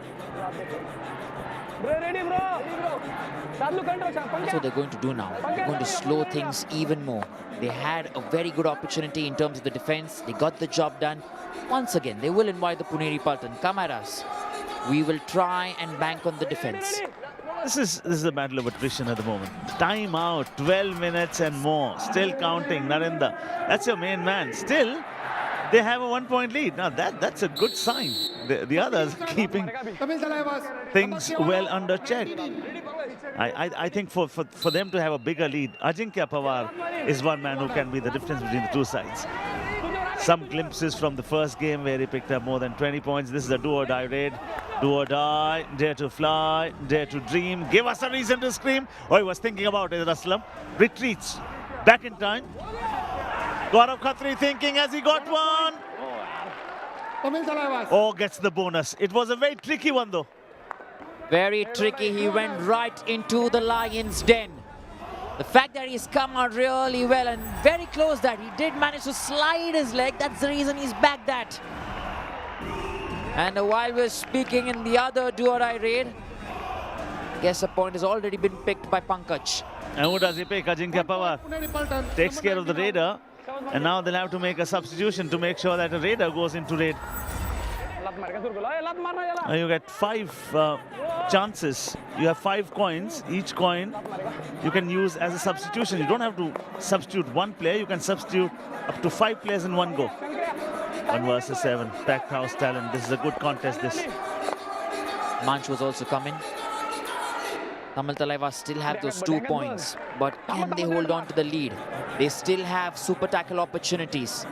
That's what they're going to do now. They're going to slow things even more. They had a very good opportunity in terms of the defense. They got the job done. Once again, they will invite the Puneri Paltan. Come at us. We will try and bank on the defense. This is a battle of attrition at the moment. Time out, 12 minutes and more. Still counting, Narendra. That's your main man. Still, they have a 1 point lead. Now that's a good sign. The others keeping things well under check. I think for them to have a bigger lead, Ajinkya Pawar is one man who can be the difference between the two sides. Some glimpses from the first game where he picked up more than 20 points. This is a do-or-die raid. Do or die, dare to fly, dare to dream. Give us a reason to scream. Oh, he was thinking about it, Aslam. Retreats. Back in time. Gaurav Khatri thinking as he got one. Oh, gets the bonus. It was a very tricky one though. Very tricky. He went right into the lion's den. The fact that he's come out really well and very close that he did manage to slide his leg. That's the reason he's back that. And while we're speaking in the other do-or-die raid, I guess a point has already been picked by Pankaj. And who does he pick? Ajinkya Pawar takes care of the Raider. And now they'll have to make a substitution to make sure that a Raider goes into raid. You get 5 chances. You have 5 coins. Each coin you can use as a substitution. You don't have to substitute 1 player. You can substitute up to 5 players in one go. 1 versus 7. Packed house talent. This is a good contest. This. Manch was also coming. Tamil Thalaivas still have those 2 points. But can they hold on to the lead? They still have super tackle opportunities.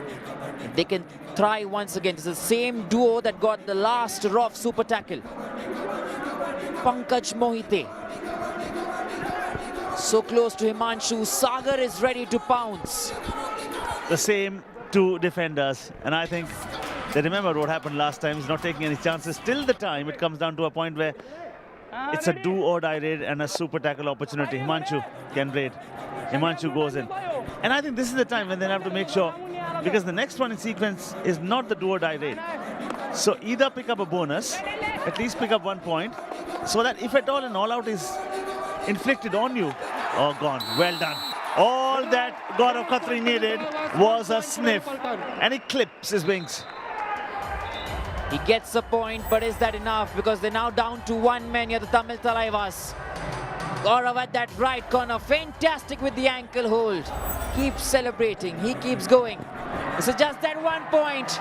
If they can try once again. It's the same duo that got the last rough super tackle. Pankaj Mohite. So close to Himanshu. Sagar is ready to pounce. The same 2 defenders. And I think they remembered what happened last time. He's not taking any chances. Till the time it comes down to a point where it's a do-or-die raid and a super tackle opportunity. Himanshu can raid. Himanshu goes in. And I think this is the time when they have to make sure because the next one in sequence is not the do or die raid. So either pick up a bonus, at least pick up 1 point, so that if at all an all-out is inflicted on you, oh, gone. Well done. All that Gaurav Khatri needed was a sniff, and he clips his wings. He gets a point, but is that enough? Because they're now down to 1 man here, the Tamil Thalaivas. Gaurav at that right corner, fantastic with the ankle hold. Keeps celebrating, he keeps going. This is just that 1 point.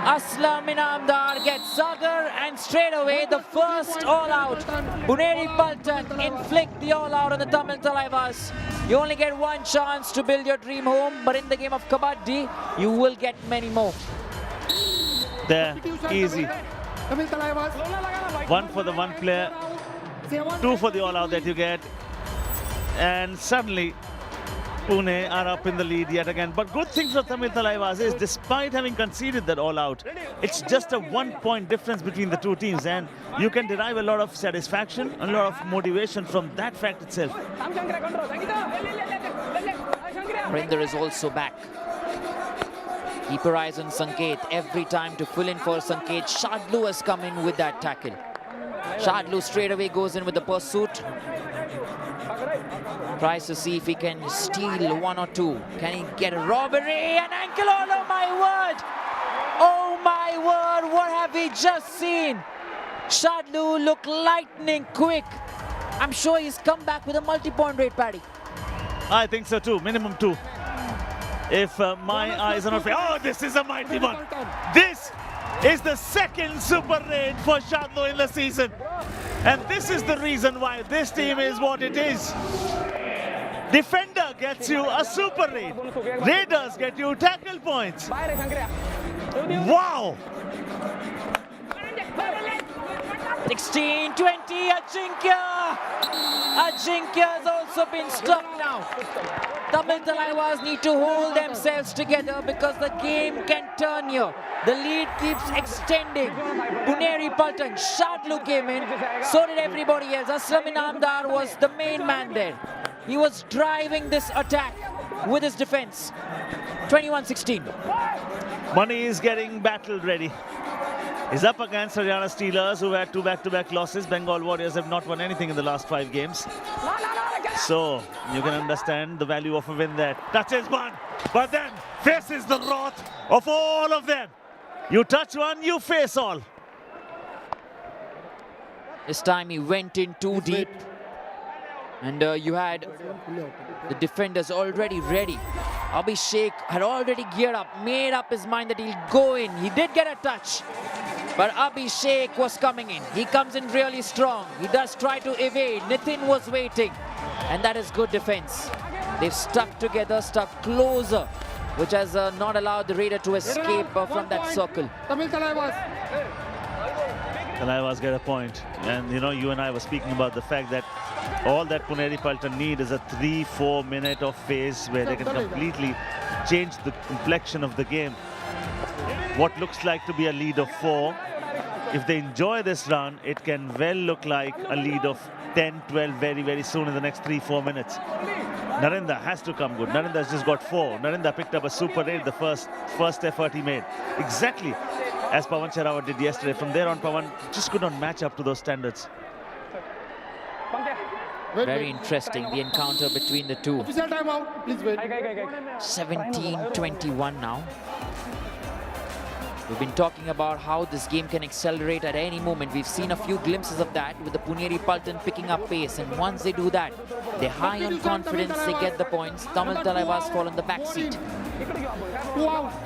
Aslam Inamdar gets Sagar, and straight away the first all-out. Puneri Paltan inflict the all-out on the Tamil Thalaivas. You only get 1 chance to build your dream home, but in the game of Kabaddi, you will get many more. There, easy. 1 for the 1 player, 2 for the all-out that you get, and suddenly Pune are up in the lead yet again. But good thing for Tamil Thalaivas is, despite having conceded that all-out, it's just a 1 point difference between the two teams, and you can derive a lot of satisfaction, a lot of motivation from that fact itself. Rinder is also back. Keep your eyes on Sanket. Every time to fill in for Sanket. Shadlu has come in with that tackle. Shadlu straight away goes in with the pursuit. Tries to see if he can steal 1 or 2. Can he get a robbery? An ankle, oh my word! Oh my word, what have we just seen? Shadlu look lightning quick. I'm sure he's come back with a multi-point rate, Paddy. I think so too, minimum 2. If my eyes are not fair. Oh, this is a mighty one. This is the second super raid for Shadlu in the season. And this is the reason why this team is what it is. Defender gets you a super raid. Raiders get you tackle points. Wow! 16-20, Ajinkya! Ajinkya has also been struck now. Tamil Thalaivas need to hold themselves together because the game can turn here. The lead keeps extending. Puneri Paltan, Shadlu came in, so did everybody else. Aslam Inamdar was the main man there. He was driving this attack with his defense. 21-16. Money is getting battle ready. He's up against Haryana Steelers, who had 2 back-to-back losses. Bengal Warriors have not won anything in the last 5 games. So you can understand the value of a win there. Touches one, but then faces the wrath of all of them. You touch one, you face all. This time he went in too deep. And you had the defenders already ready. Abhishek had already geared up, made up his mind that he'll go in. He did get a touch, but Abhishek was coming in. He comes in really strong. He does try to evade. Nitin was waiting, and that is good defense. They've stuck together, stuck closer, which has not allowed the Raider to escape from that circle. Thalaivas get a point. And you know, you and I were speaking about the fact that all that Puneri Paltan need is a 3-4 minute of phase where they can completely change the complexion of the game. What looks like to be a lead of 4, if they enjoy this run, it can well look like a lead of 10, 12 very, very soon in the next 3-4 minutes. Narinder has to come good. Narinder's just got 4. Narinder picked up a super raid, the first effort he made. Exactly as Pawan Sherawat did yesterday. From there on, Pawan just could not match up to those standards. Very interesting, the encounter between the two. 17-21 now. We've been talking about how this game can accelerate at any moment. We've seen a few glimpses of that with the Puneri Paltan picking up pace. And once they do that, they're high on confidence, they get the points. Tamil Thalaivas fall on the back seat.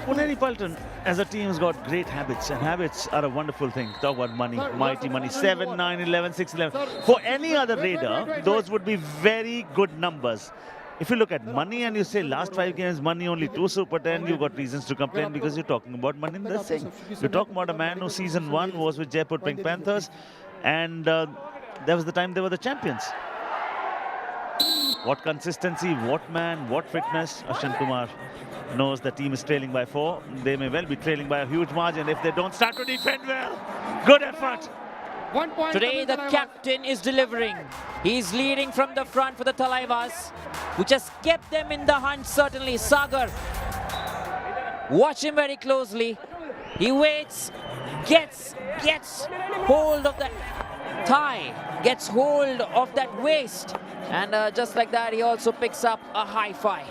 Puneri Paltan as a team has got great habits, and habits are a wonderful thing. Talk about money, mighty money. 7, 9, 11, 6, 11. For any other Raider, those would be very good numbers. If you look at money and you say last 5 games, money only 2 Super 10, you've got reasons to complain because you're talking about Maninder Singh. You're talking about a man who season 1 was with Jaipur Pink Panthers, and that was the time they were the champions. What consistency, what man, what fitness. Ashan Kumar knows the team is trailing by 4. They may well be trailing by a huge margin if they don't start to defend well. Good effort. Today the captain is delivering. He's leading from the front for the Thalaivas, which has kept them in the hunt certainly. Sagar Watch him very closely. He waits, gets hold of that thigh, gets hold of that waist. And just like that, he also picks up a high five.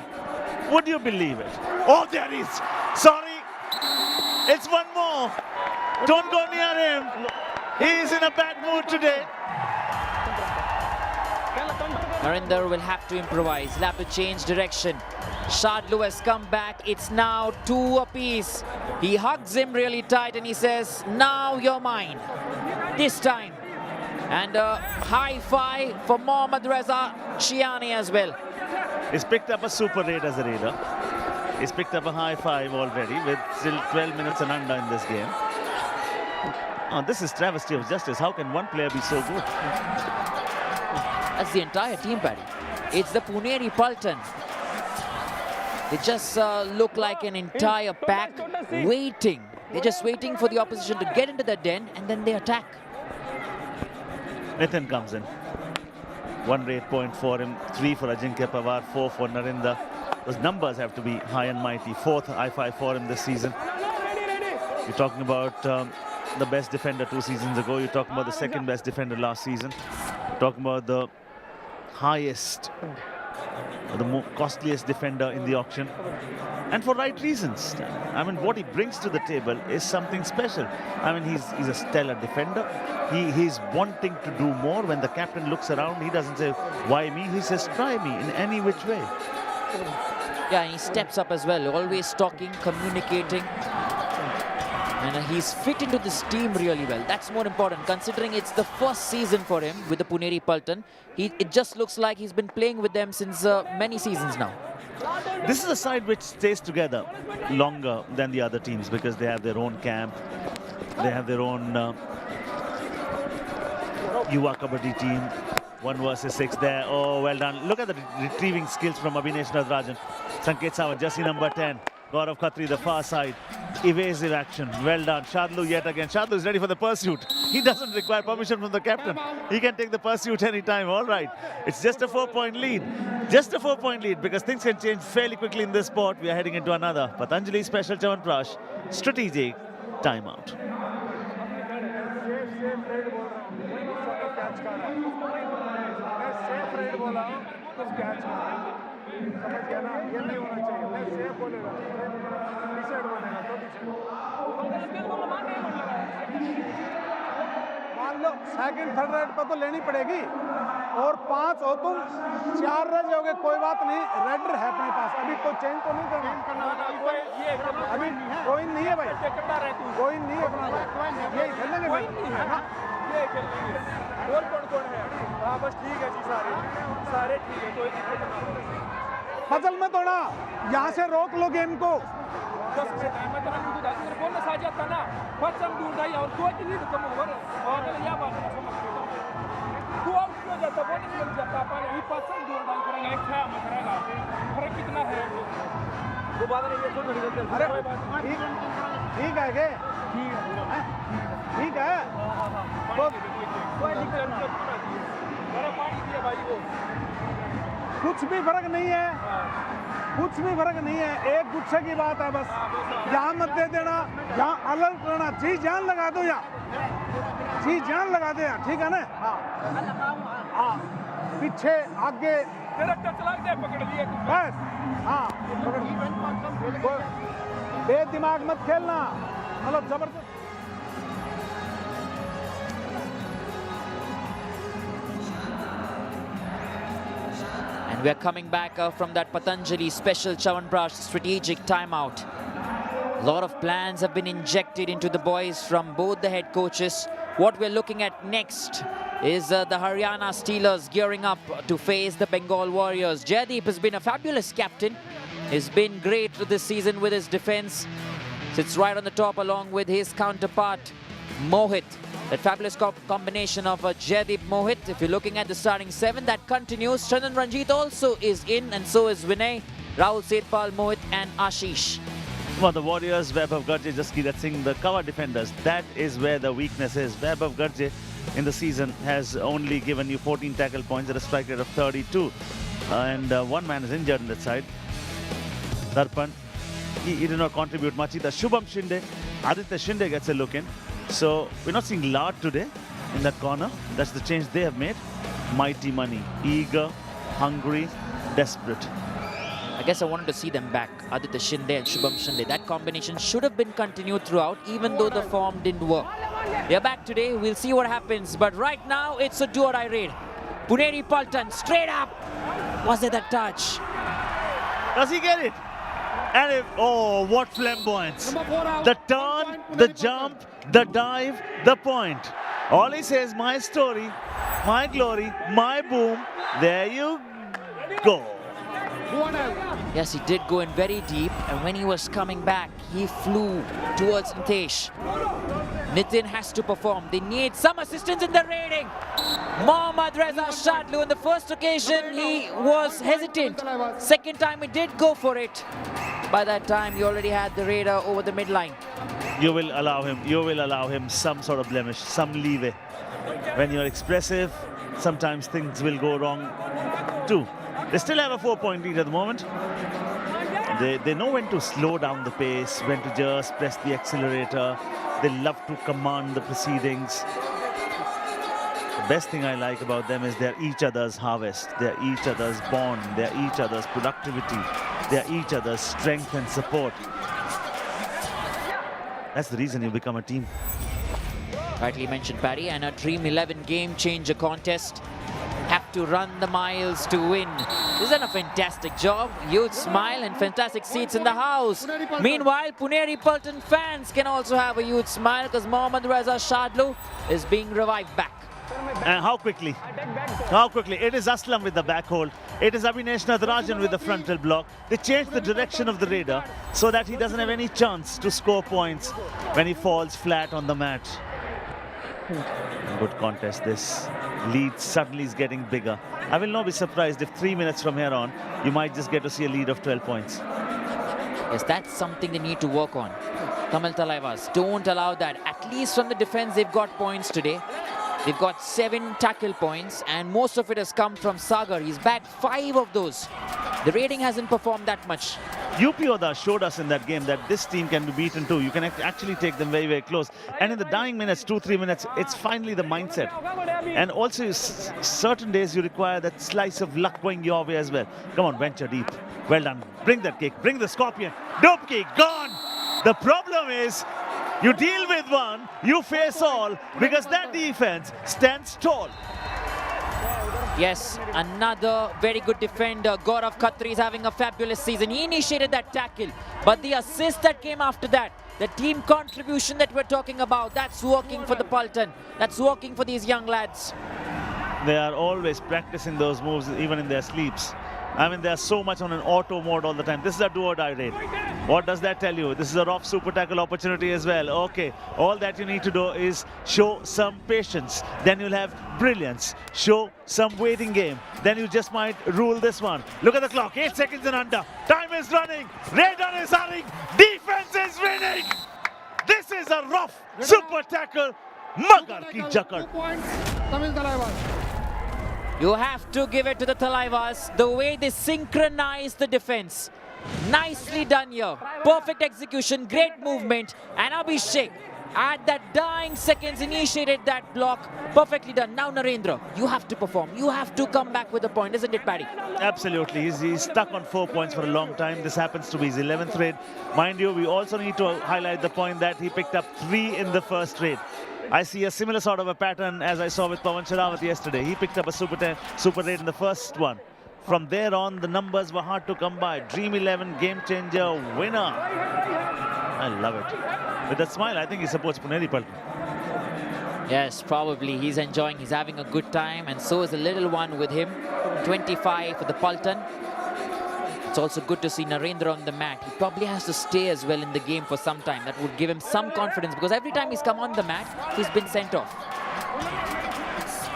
Would you believe it? Oh, there he is. Sorry. It's one more. Don't go near him. He is in a bad mood today. Narinder will have to improvise. He'll have to change direction. Shadlu has come back. It's now 2 apiece. He hugs him really tight and he says, now you're mine. This time. And a high five for Mohammad Reza Shiani as well. He's picked up a super raid as a raider. He's picked up a high five already with still 12 minutes and under in this game. Oh, this is travesty of justice. How can one player be so good? That's the entire team, Paddy. It's the Puneri Paltan. They just look like an entire pack waiting. They're just waiting for the opposition to get into the den and then they attack. Nitin comes in. 1 rate point for him, 3 for Ajinkya Pawar, 4 for Narinder. Those numbers have to be high and mighty. 4th I5 for him this season. You're talking about the best defender 2 seasons ago. You're talking about the 2nd best defender last season. You're talking about the highest, the more costliest defender in the auction. And for right reasons. I mean, what he brings to the table is something special. I mean, he's a stellar defender. He's wanting to do more. When the captain looks around, he doesn't say, why me? He says, try me in any which way. Yeah, and he steps up as well, always talking, communicating. And he's fit into this team really well. That's more important, considering it's the first season for him with the Puneri Paltan. It just looks like he's been playing with them since many seasons now. This is a side which stays together longer than the other teams because they have their own camp. They have their own Yuva Kabaddi team. 1 versus 6 there. Oh, well done. Look at the retrieving skills from Abhinesh Natarajan. Sanket Sawant, jersey number 10. Gaurav Khatri, the far side. Evasive action. Well done. Shadlu yet again. Shadlu is ready for the pursuit. He doesn't require permission from the captain. He can take the pursuit anytime. All right. It's just a 4-point lead. Just a 4-point lead because things can change fairly quickly in this sport. We are heading into another Patanjali Special Chyawanprash strategic timeout. मान लो second third red पर तो लेनी पड़ेगी और 5 हो तुम 4 run जाओगे कोई बात नहीं रेडर है अपने पास अभी कोई चेंज तो नहीं करना अभी कोई नहीं है भाई कोई नहीं है अपना ये खेलेंगे भाई ये खेलेंगे कौन है हां बस ठीक है जी सारे ठीक है कोई दिक्कत नहीं फजल में थोड़ा यहां से रोक लो गेम को 10 मिनट मैं तो नहीं दूंगा अगर बोलना साजा था ना फजल दूर जाई और कोई नहीं तो कम हो और या बात तू अब क्यों जाता बोलने मिल जाता अपन ये फजल दूर डाल करेंगे एक था मैं करेगा फर्क कितना है वो बात नहीं ये तो नहीं चलते अरे ठीक है के ठीक है कोई दिक्कत नहीं मेरा पानी दिया भाई वो कुछ भी फर्क नहीं है कुछ भी फर्क नहीं है एक गुस्से की बात है बस यहाँ मत दे देना यहाँ अलर्ट रहना जी जान लगा दो यहाँ जी जान लगा दे यहाँ ठीक है ना हाँ पीछे आगे पकड़ लिए बस हाँ बेदिमाग मत खेलना मतलब जबरदस्त And we're coming back from that Patanjali Special Chyawanprash strategic timeout. A lot of plans have been injected into the boys from both the head coaches. What we're looking at next is the Haryana Steelers gearing up to face the Bengal Warriors. Jaideep has been a fabulous captain. He's been great this season with his defense. Sits right on the top along with his counterpart, Mohit. That fabulous combination of Jaideep Mohit. If you're looking at the starting 7, that continues. Chandan Ranjit also is in, and so is Vinay, Rahul Setpal, Mohit and Ashish. Well, the Warriors, Vaibhav Garje, Jaskirat Singh, the cover defenders, that is where the weakness is. Vaibhav Garje in the season has only given you 14 tackle points at a strike rate of 32. And one man is injured on that side. Darpan he did not contribute much either. Shubham Shinde, Aditya Shinde gets a look in. So we're not seeing Lard today in that corner. That's the change they have made. Mighty Money, eager, hungry, desperate. I guess I wanted to see them back, Aditya Shinde and Shubham Shinde. That combination should have been continued throughout, even though the form didn't work. They're back today, we'll see what happens. But right now, it's a do-or-die raid. Puneri Paltan, straight up. Was it that touch? Does he get it? And if, oh, what flamboyance. Number 4 out. The turn, the jump, the dive, the point. All he says, my story, my glory, my boom. There you go. 1 out. Yes, he did go in very deep, and when he was coming back, he flew towards Nitesh. Nitin has to perform. They need some assistance in the raiding. Mohammad Reza Shadlu, on the first occasion, he was hesitant. Second time, he did go for it. By that time, he already had the raider over the midline. You will allow him some sort of blemish, some leeway. When you're expressive, sometimes things will go wrong too. They still have a 4-point lead at the moment. They know when to slow down the pace, when to just press the accelerator. They love to command the proceedings. The best thing I like about them is they're each other's harvest. They're each other's bond. They're each other's productivity. They're each other's strength and support. That's the reason you become a team. Rightly mentioned, Paddy, and a Dream 11 game changer contest. Have to run the miles to win. He's done a fantastic job. Huge smile and fantastic seats in the house. Meanwhile, Puneri Paltan fans can also have a huge smile because Mohammad Reza Shadlu is being revived back. And how quickly? How quickly? It is Aslam with the back hold. It is Abhinesh Natarajan with the frontal block. They changed the direction of the raider so that he doesn't have any chance to score points when he falls flat on the mat. Good contest this. Lead suddenly is getting bigger. I will not be surprised if 3 minutes from here on, you might just get to see a lead of 12 points. Yes, that's something they need to work on. Tamil Thalaivas, don't allow that. At least from the defense, they've got points today. They've got 7 tackle points, and most of it has come from Sagar. He's bagged 5 of those. The rating hasn't performed that much. UP Oda showed us in that game that this team can be beaten too. You can actually take them very, very close. And in the dying minutes, 2-3 minutes, it's finally the mindset. And also, certain days you require that slice of luck going your way as well. Come on, venture deep. Well done. Bring that kick. Bring the scorpion. Dope kick. Gone. The problem is, you deal with one, you face all, because that defense stands tall. Yes, another very good defender. Gaurav Khatri is having a fabulous season. He initiated that tackle, but the assist that came after that, the team contribution that we're talking about, that's working for the Paltan. That's working for these young lads. They are always practicing those moves, even in their sleeps. I mean, they are so much on an auto mode all the time. This is a do-or-die raid. What does that tell you? This is a rough super tackle opportunity as well. Okay, all that you need to do is show some patience. Then you'll have brilliance. Show some waiting game. Then you just might rule this one. Look at the clock, 8 seconds and under. Time is running. Raider is hurrying. Defense is winning. This is a rough super tackle. Magar ki 2 jakad. points, Tamil Thalaivas. You have to give it to the Thalaivas, the way they synchronize the defense. Nicely done here. Perfect execution, great movement. And Abhishek, at that dying seconds, initiated that block. Perfectly done. Now, Narendra, you have to perform. You have to come back with a point, isn't it, Paddy? Absolutely. He's stuck on 4 points for a long time. This happens to be his 11th raid. Mind you, we also need to highlight the point that he picked up 3 in the first raid. I see a similar sort of a pattern as I saw with Pawan Sharawat yesterday. He picked up a super raid in the first one. From there on, the numbers were hard to come by. Dream 11 game changer winner. I love it. With that smile, I think he supports Puneri Paltan. Yes, probably. He's enjoying. He's having a good time. And so is the little one with him. 25 for the Paltan. It's also good to see Narendra on the mat. He probably has to stay as well in the game for some time. That would give him some confidence because every time he's come on the mat, he's been sent off.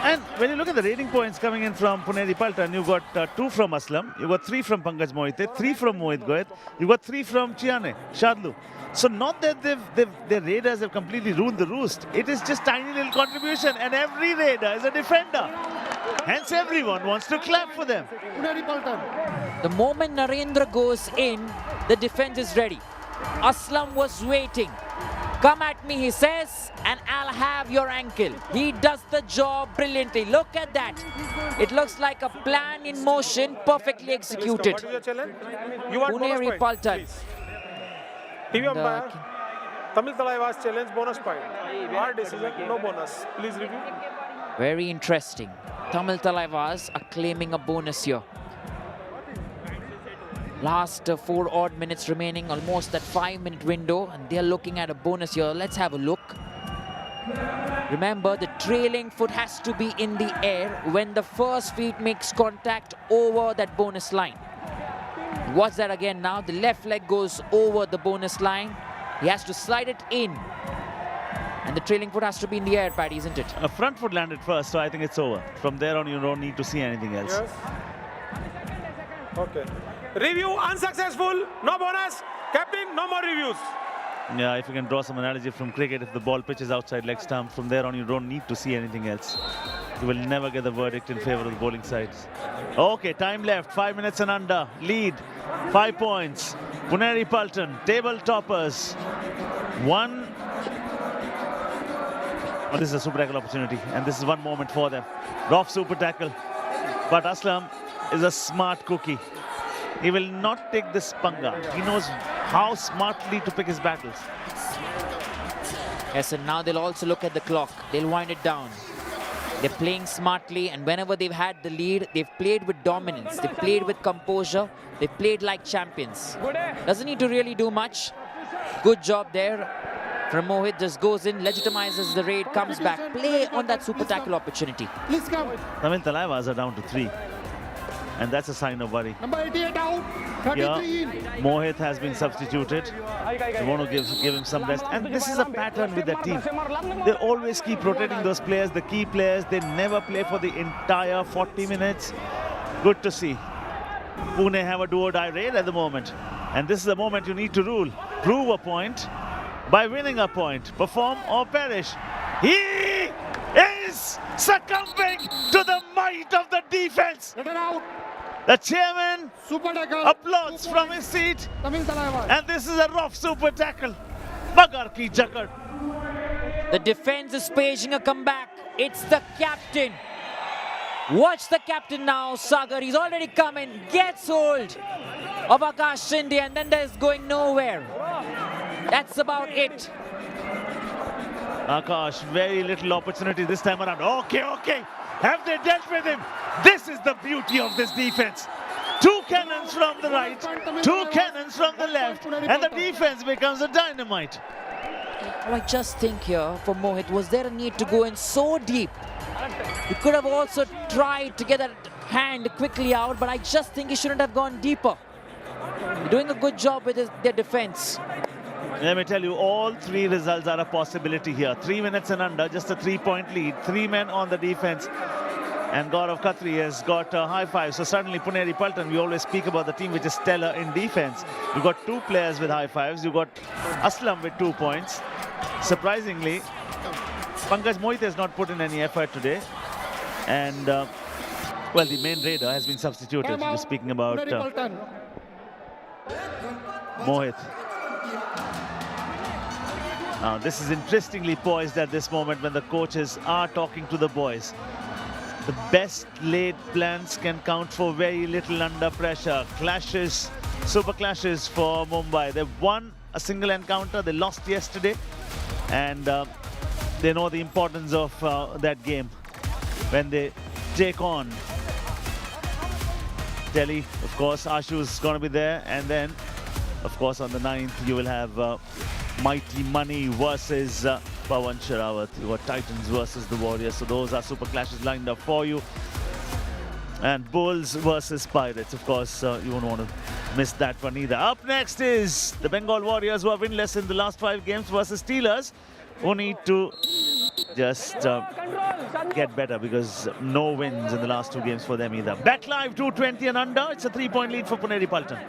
And when you look at the rating points coming in from Puneri Paltan, you got 2 from Aslam, you got 3 from Pankaj Mohite, 3 from Mohit Goyat, you got 3 from Chiane, Shadlu. So not that their raiders have completely ruined the roost. It is just tiny little contribution, and every raider is a defender. Hence everyone wants to clap for them. Puneri Paltan. The moment Narendra goes in, The defense is ready. Aslam was waiting. Come at me, he says, and I'll have your ankle. He does the job brilliantly. Look at that. It looks like a plan in motion, perfectly executed. What is your challenge? You want bonus Puneri point, Paltan. please. TV umpire, Tamil Thalaivas challenge bonus point. Our decision, no bonus. Please review. Very interesting. Tamil Thalaivas are claiming a bonus here. Last 4 odd minutes remaining, almost that 5-minute window, and they're looking at a bonus here. Let's have a look. Remember, the trailing foot has to be in the air when the first feet makes contact over that bonus line. Watch that again now. The left leg goes over the bonus line. He has to slide it in. And the trailing foot has to be in the air, Paddy, isn't it? A front foot landed first, so I think it's over. From there on, you don't need to see anything else. Yes. Okay. Review unsuccessful. No bonus. Captain, no more reviews. Yeah, if you can draw some analogy from cricket, if the ball pitches outside leg stump, from there on you don't need to see anything else. You will never get the verdict in favor of the bowling sides. Okay, time left, 5 minutes and under. Lead, 5 points. Puneri Paltan, table toppers. Oh, this is a super tackle opportunity, and this is one moment for them. Rough super tackle. But Aslam is a smart cookie. He will not take this panga. He knows how smartly to pick his battles. Yes, and now they'll also look at the clock. They'll wind it down. They're playing smartly, and whenever they've had the lead, they've played with dominance. They've played with composure. They've played like champions. Doesn't need to really do much. Good job there from Mohit. Just goes in, legitimizes the raid, comes back. Play on that super tackle opportunity. Please come. Tamil Thalaivas are down to 3. And that's a sign of worry. Number 88 out. 33 in. Mohit has been substituted. They want to give him some rest. And this is a pattern with the team. They always keep rotating those players, the key players. They never play for the entire 40 minutes. Good to see. Pune have a do-or-die raid at the moment. And this is the moment you need to rule. Prove a point by winning a point. Perform or perish. He is succumbing to the might of the defense. Let it out. The chairman Super tackle. applauds from his seat. Tamil Thalaivas. And this is a rough super tackle. Bagar ki jakad. The defense is paging a comeback. It's the captain. Watch the captain now, Sagar. He's already coming. Gets hold of Akash Shinde, and then there's going nowhere. That's about it. Akash, very little opportunity this time around. Okay. Have they dealt with him? This is the beauty of this defense. 2 cannons from the right, 2 cannons from the left, and the defense becomes a dynamite. Well, I just think here for Mohit, was there a need to go in so deep? He could have also tried to get that hand quickly out, but I just think he shouldn't have gone deeper. They're doing a good job with their defense. Let me tell you, all 3 results are a possibility here. 3 minutes and under, just a 3-point lead. 3 men on the defense. And Gaurav Khatri has got a high 5. So suddenly Puneri Paltan, we always speak about the team which is stellar in defense. You've got 2 players with high 5s. You've got Aslam with 2 points. Surprisingly, Pankaj Mohit has not put in any effort today. And, well, the main raider has been substituted. We're speaking about Mohit. Now, this is interestingly poised at this moment when the coaches are talking to the boys. The best laid plans can count for very little under pressure. Clashes, super clashes for Mumbai. They've won a single encounter. They lost yesterday. And they know the importance of that game when they take on Delhi. Of course, Ashu's going to be there. And then, of course, on the 9th, you will have Mighty Money versus Pawan Sherawat. You got Titans versus the Warriors. So those are super clashes lined up for you. And Bulls versus Pirates. Of course, you won't want to miss that one either. Up next is the Bengal Warriors, who are winless in the last 5 games, versus Steelers, who need to just get better because no wins in the last 2 games for them either. Bet live 220 and under. It's a 3-point lead for Puneri Paltan.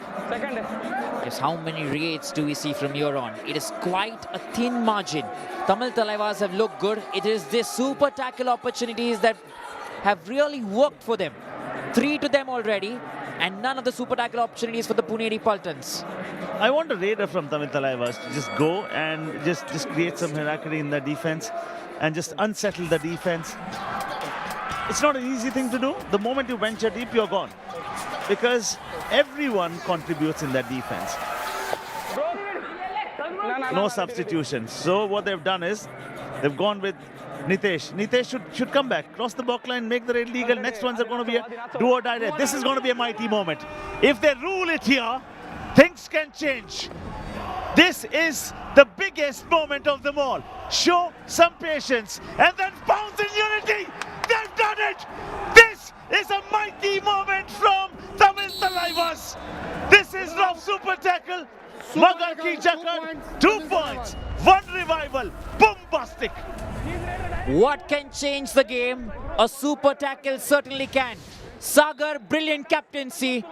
Yes, how many raids do we see from here on? It is quite a thin margin. Tamil Thalaivas have looked good. It is these super tackle opportunities that have really worked for them. 3 to them already. and none of the super tackle opportunities for the Puneri Paltans. I want a raider from Tamil Thalaivas to just go and just create some hierarchy in the defense and just unsettle the defense. It's not an easy thing to do. The moment you venture deep, you're gone. Because everyone contributes in that defense. No substitutions. So what they've done is, they've gone with Nitesh. Nitesh should come back, cross the back line, make the raid legal. Next ones are going to be a do or die raid. This is going to be a mighty moment. If they rule it here, things can change. This is the biggest moment of them all. Show some patience and then bounce in unity. They've done it. This is a mighty moment from Tamil Thalaivas. This is rough super tackle. Magar ki Jakat, 2 points, 1 revival, bombastic. What can change the game? A super tackle certainly can. Sagar, brilliant captaincy,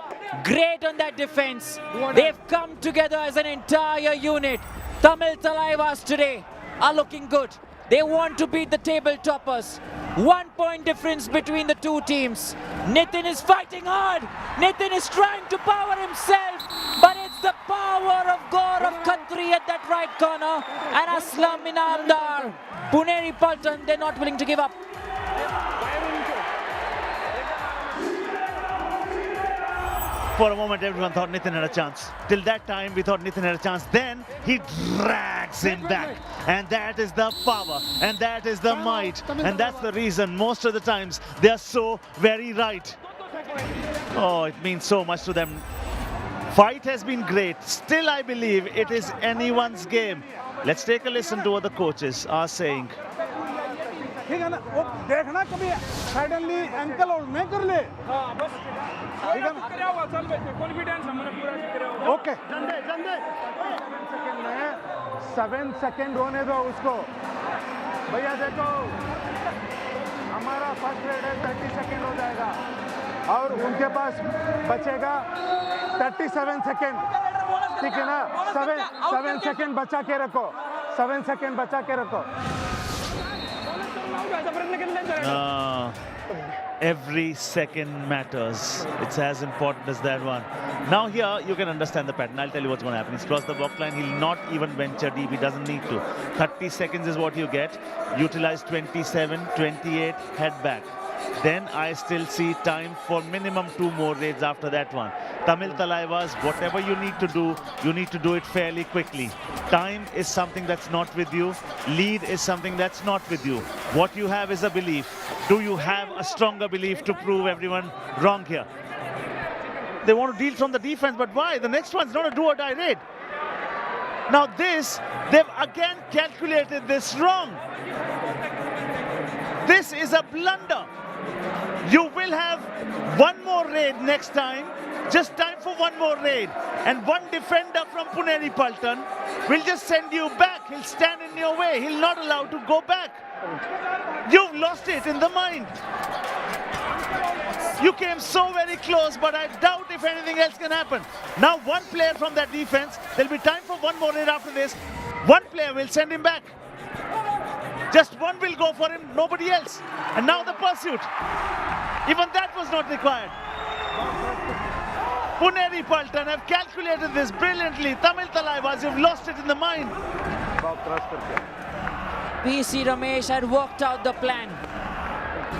great on that defense. They've come together as an entire unit. Tamil Thalaivas today are looking good. They want to beat the table toppers. 1 point difference between the two teams. Nitin is fighting hard. Nitin is trying to power himself, but it's the power of Gaurav Khatri at that right corner and Aslam Inamdar. Puneri Paltan, they're not willing to give up. For a moment, everyone thought Nitin had a chance. Till that time, we thought Nitin had a chance. Then he drags him back. And that is the power. And that is the might. And that's the reason most of the times they are so very right. Oh, it means so much to them. Fight has been great. Still, I believe it is anyone's game. Let's take a listen to what the coaches are saying. ठीक है ना, वो देखना कभी suddenly ankle और नहीं कर ले, ठीक है ना, ओके, 7 सेकंड होने दो उसको, भैया देखो, हमारा फर्स्ट रेड है 30 सेकंड हो जाएगा, और उनके पास बचेगा 37 सेकंड, ठीक है ना, 7 सेकंड बचा के रखो, 7 सेकंड बचा के रखो. Every second matters. It's as important as that one. Now here you can understand the pattern. I'll tell you what's going to happen. He's crossed the block line. He'll not even venture deep. He doesn't need to. 30 seconds is what you get. Utilize 27, 28, head back. Then I still see time for minimum 2 more raids after that one. Tamil Thalaivas, whatever you need to do it fairly quickly. Time is something that's not with you. Lead is something that's not with you. What you have is a belief. Do you have a stronger belief to prove everyone wrong here? They want to deal from the defense, but why? The next one's not a do or die raid. Now this, they've again calculated this wrong. This is a blunder. You will have 1 more raid next time. Just time for 1 more raid. And one defender from Puneri Paltan will just send you back. He'll stand in your way. He'll not allow to go back. You've lost it in the mind. You came so very close, but I doubt if anything else can happen. Now 1 player from that defense. There'll be time for 1 more raid after this. 1 player will send him back. Just 1 will go for him, nobody else. And now the pursuit. Even that was not required. Puneri Paltan have calculated this brilliantly. Tamil Thalaivas, you've lost it in the mind. PC Ramesh had worked out the plan.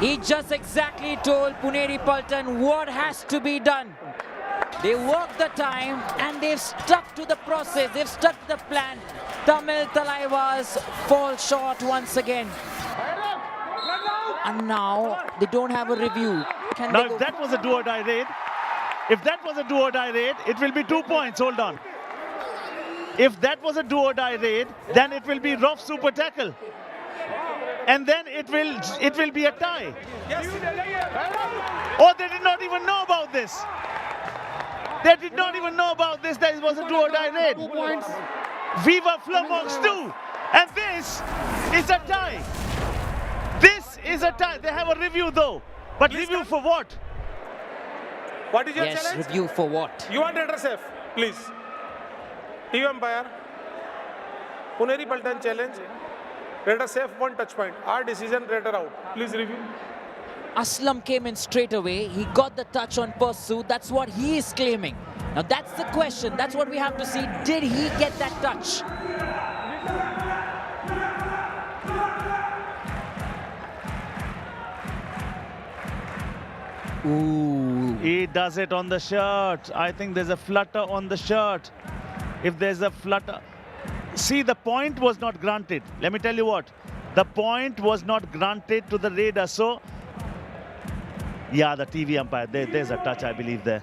He just exactly told Puneri Paltan what has to be done. They worked the time and they've stuck to the process. They've stuck to the plan. Tamil Thalaivas fall short once again. And now they don't have a review. Now if that was a do or die raid, it will be 2 points. Hold on. If that was a do or die raid, then it will be rough super tackle. And then it will be a tie. Oh, they did not even know about this. They did not even know about this, that it was a do or die raid. Viva Flamox 2. And this is a tie. This is a tie. They have a review though. But please review for what? What is your yes, challenge? Review for what? You want raider safe, please. TV umpire. Puneri Paltan challenge. Raider safe, 1 touch point. Our decision, raider out. Please review. Aslam came in straight away. He got the touch on Persu. That's what he is claiming. Now that's the question. That's what we have to see. Did he get that touch? Ooh. He does it on the shirt. I think there's a flutter on the shirt. If there's a flutter... See, the point was not granted. Let me tell you what. The point was not granted to the raider. So, yeah, the TV umpire, there's a touch, I believe, there.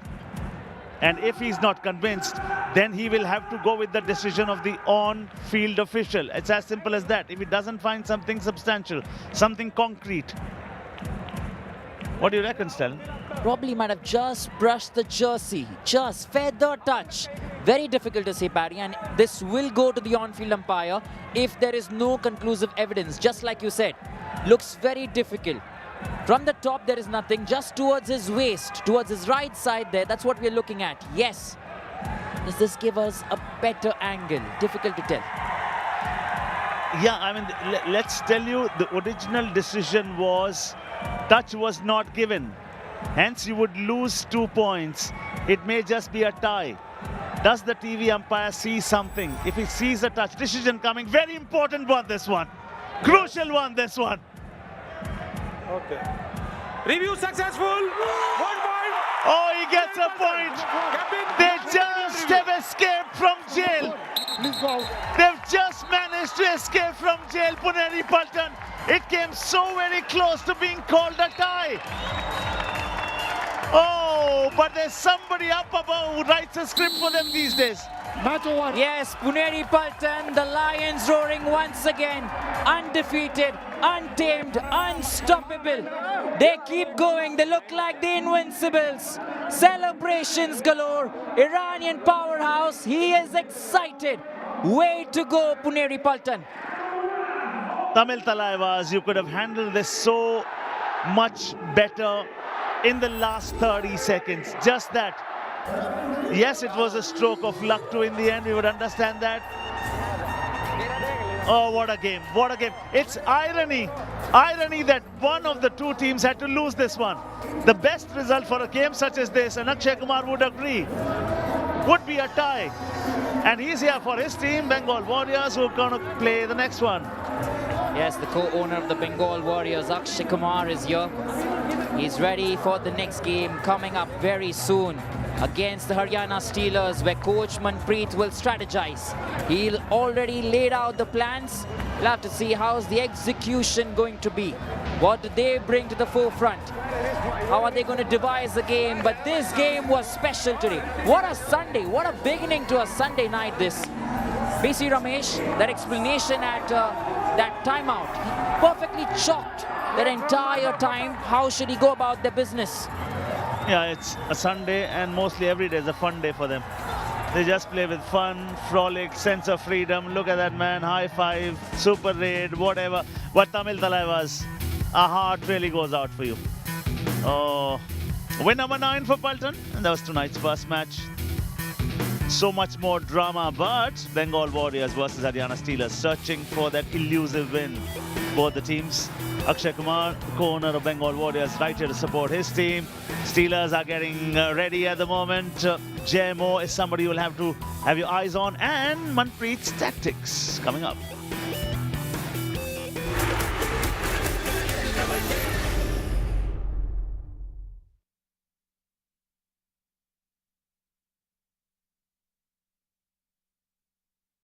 And if he's not convinced, then he will have to go with the decision of the on-field official. It's as simple as that. If he doesn't find something substantial, something concrete. What do you reckon, Stalin? Probably might have just brushed the jersey. Just feather touch. Very difficult to say, Paddy, and this will go to the on-field umpire if there is no conclusive evidence. Just like you said, looks very difficult. From the top, there is nothing. Just towards his waist, towards his right side there, that's what we're looking at. Yes. Does this give us a better angle? Difficult to tell. Yeah, I mean, let's tell you, the original decision was touch was not given. Hence, you would lose 2 points. It may just be a tie. Does the TV umpire see something? If he sees a touch, decision coming, very important one, this one. Crucial one, this one. Okay. Review successful. 1 point. Oh, he gets a point. They just have escaped from jail. Please go out. They've just managed to escape from jail, Puneri Paltan. It came so very close to being called a tie. Oh, but there's somebody up above who writes a script for them these days. Match over. Yes, Puneri Paltan, the Lions roaring once again. Undefeated, untamed, unstoppable. They keep going. They look like the Invincibles. Celebrations galore. Iranian powerhouse. He is excited. Way to go, Puneri Paltan. Tamil Thalaivas, you could have handled this so much better in the last 30 seconds. Just that. Yes, it was a stroke of luck too in the end. We would understand that. Oh, what a game. What a game. It's irony. Irony that one of the two teams had to lose this one. The best result for a game such as this, and Akshay Kumar would agree, would be a tie. And he's here for his team, Bengal Warriors, who are going to play the next one. Yes, the co-owner of the Bengal Warriors, Akshay Kumar, is here. He's ready for the next game coming up very soon against the Haryana Steelers, where Coach Manpreet will strategize. He'll already laid out the plans. We'll have to see how's the execution going to be. What do they bring to the forefront? How are they going to devise the game? But this game was special today. What a Sunday. What a beginning to a Sunday night this. BC Ramesh, that explanation at that timeout, he perfectly chalked that entire time. How should he go about their business? Yeah, it's a Sunday and mostly every day is a fun day for them. They just play with fun, frolic, sense of freedom. Look at that man, high five, super raid, whatever. But Tamil Thalaivas, our heart really goes out for you. Oh, win number 9 for Paltan, and that was tonight's first match. So much more drama, but Bengal Warriors versus Haryana Steelers searching for that elusive win. Both the teams. Akshay Kumar, co-owner of Bengal Warriors, right here to support his team. Steelers are getting ready at the moment. JMO is somebody you'll have to have your eyes on, and Manpreet's tactics coming up.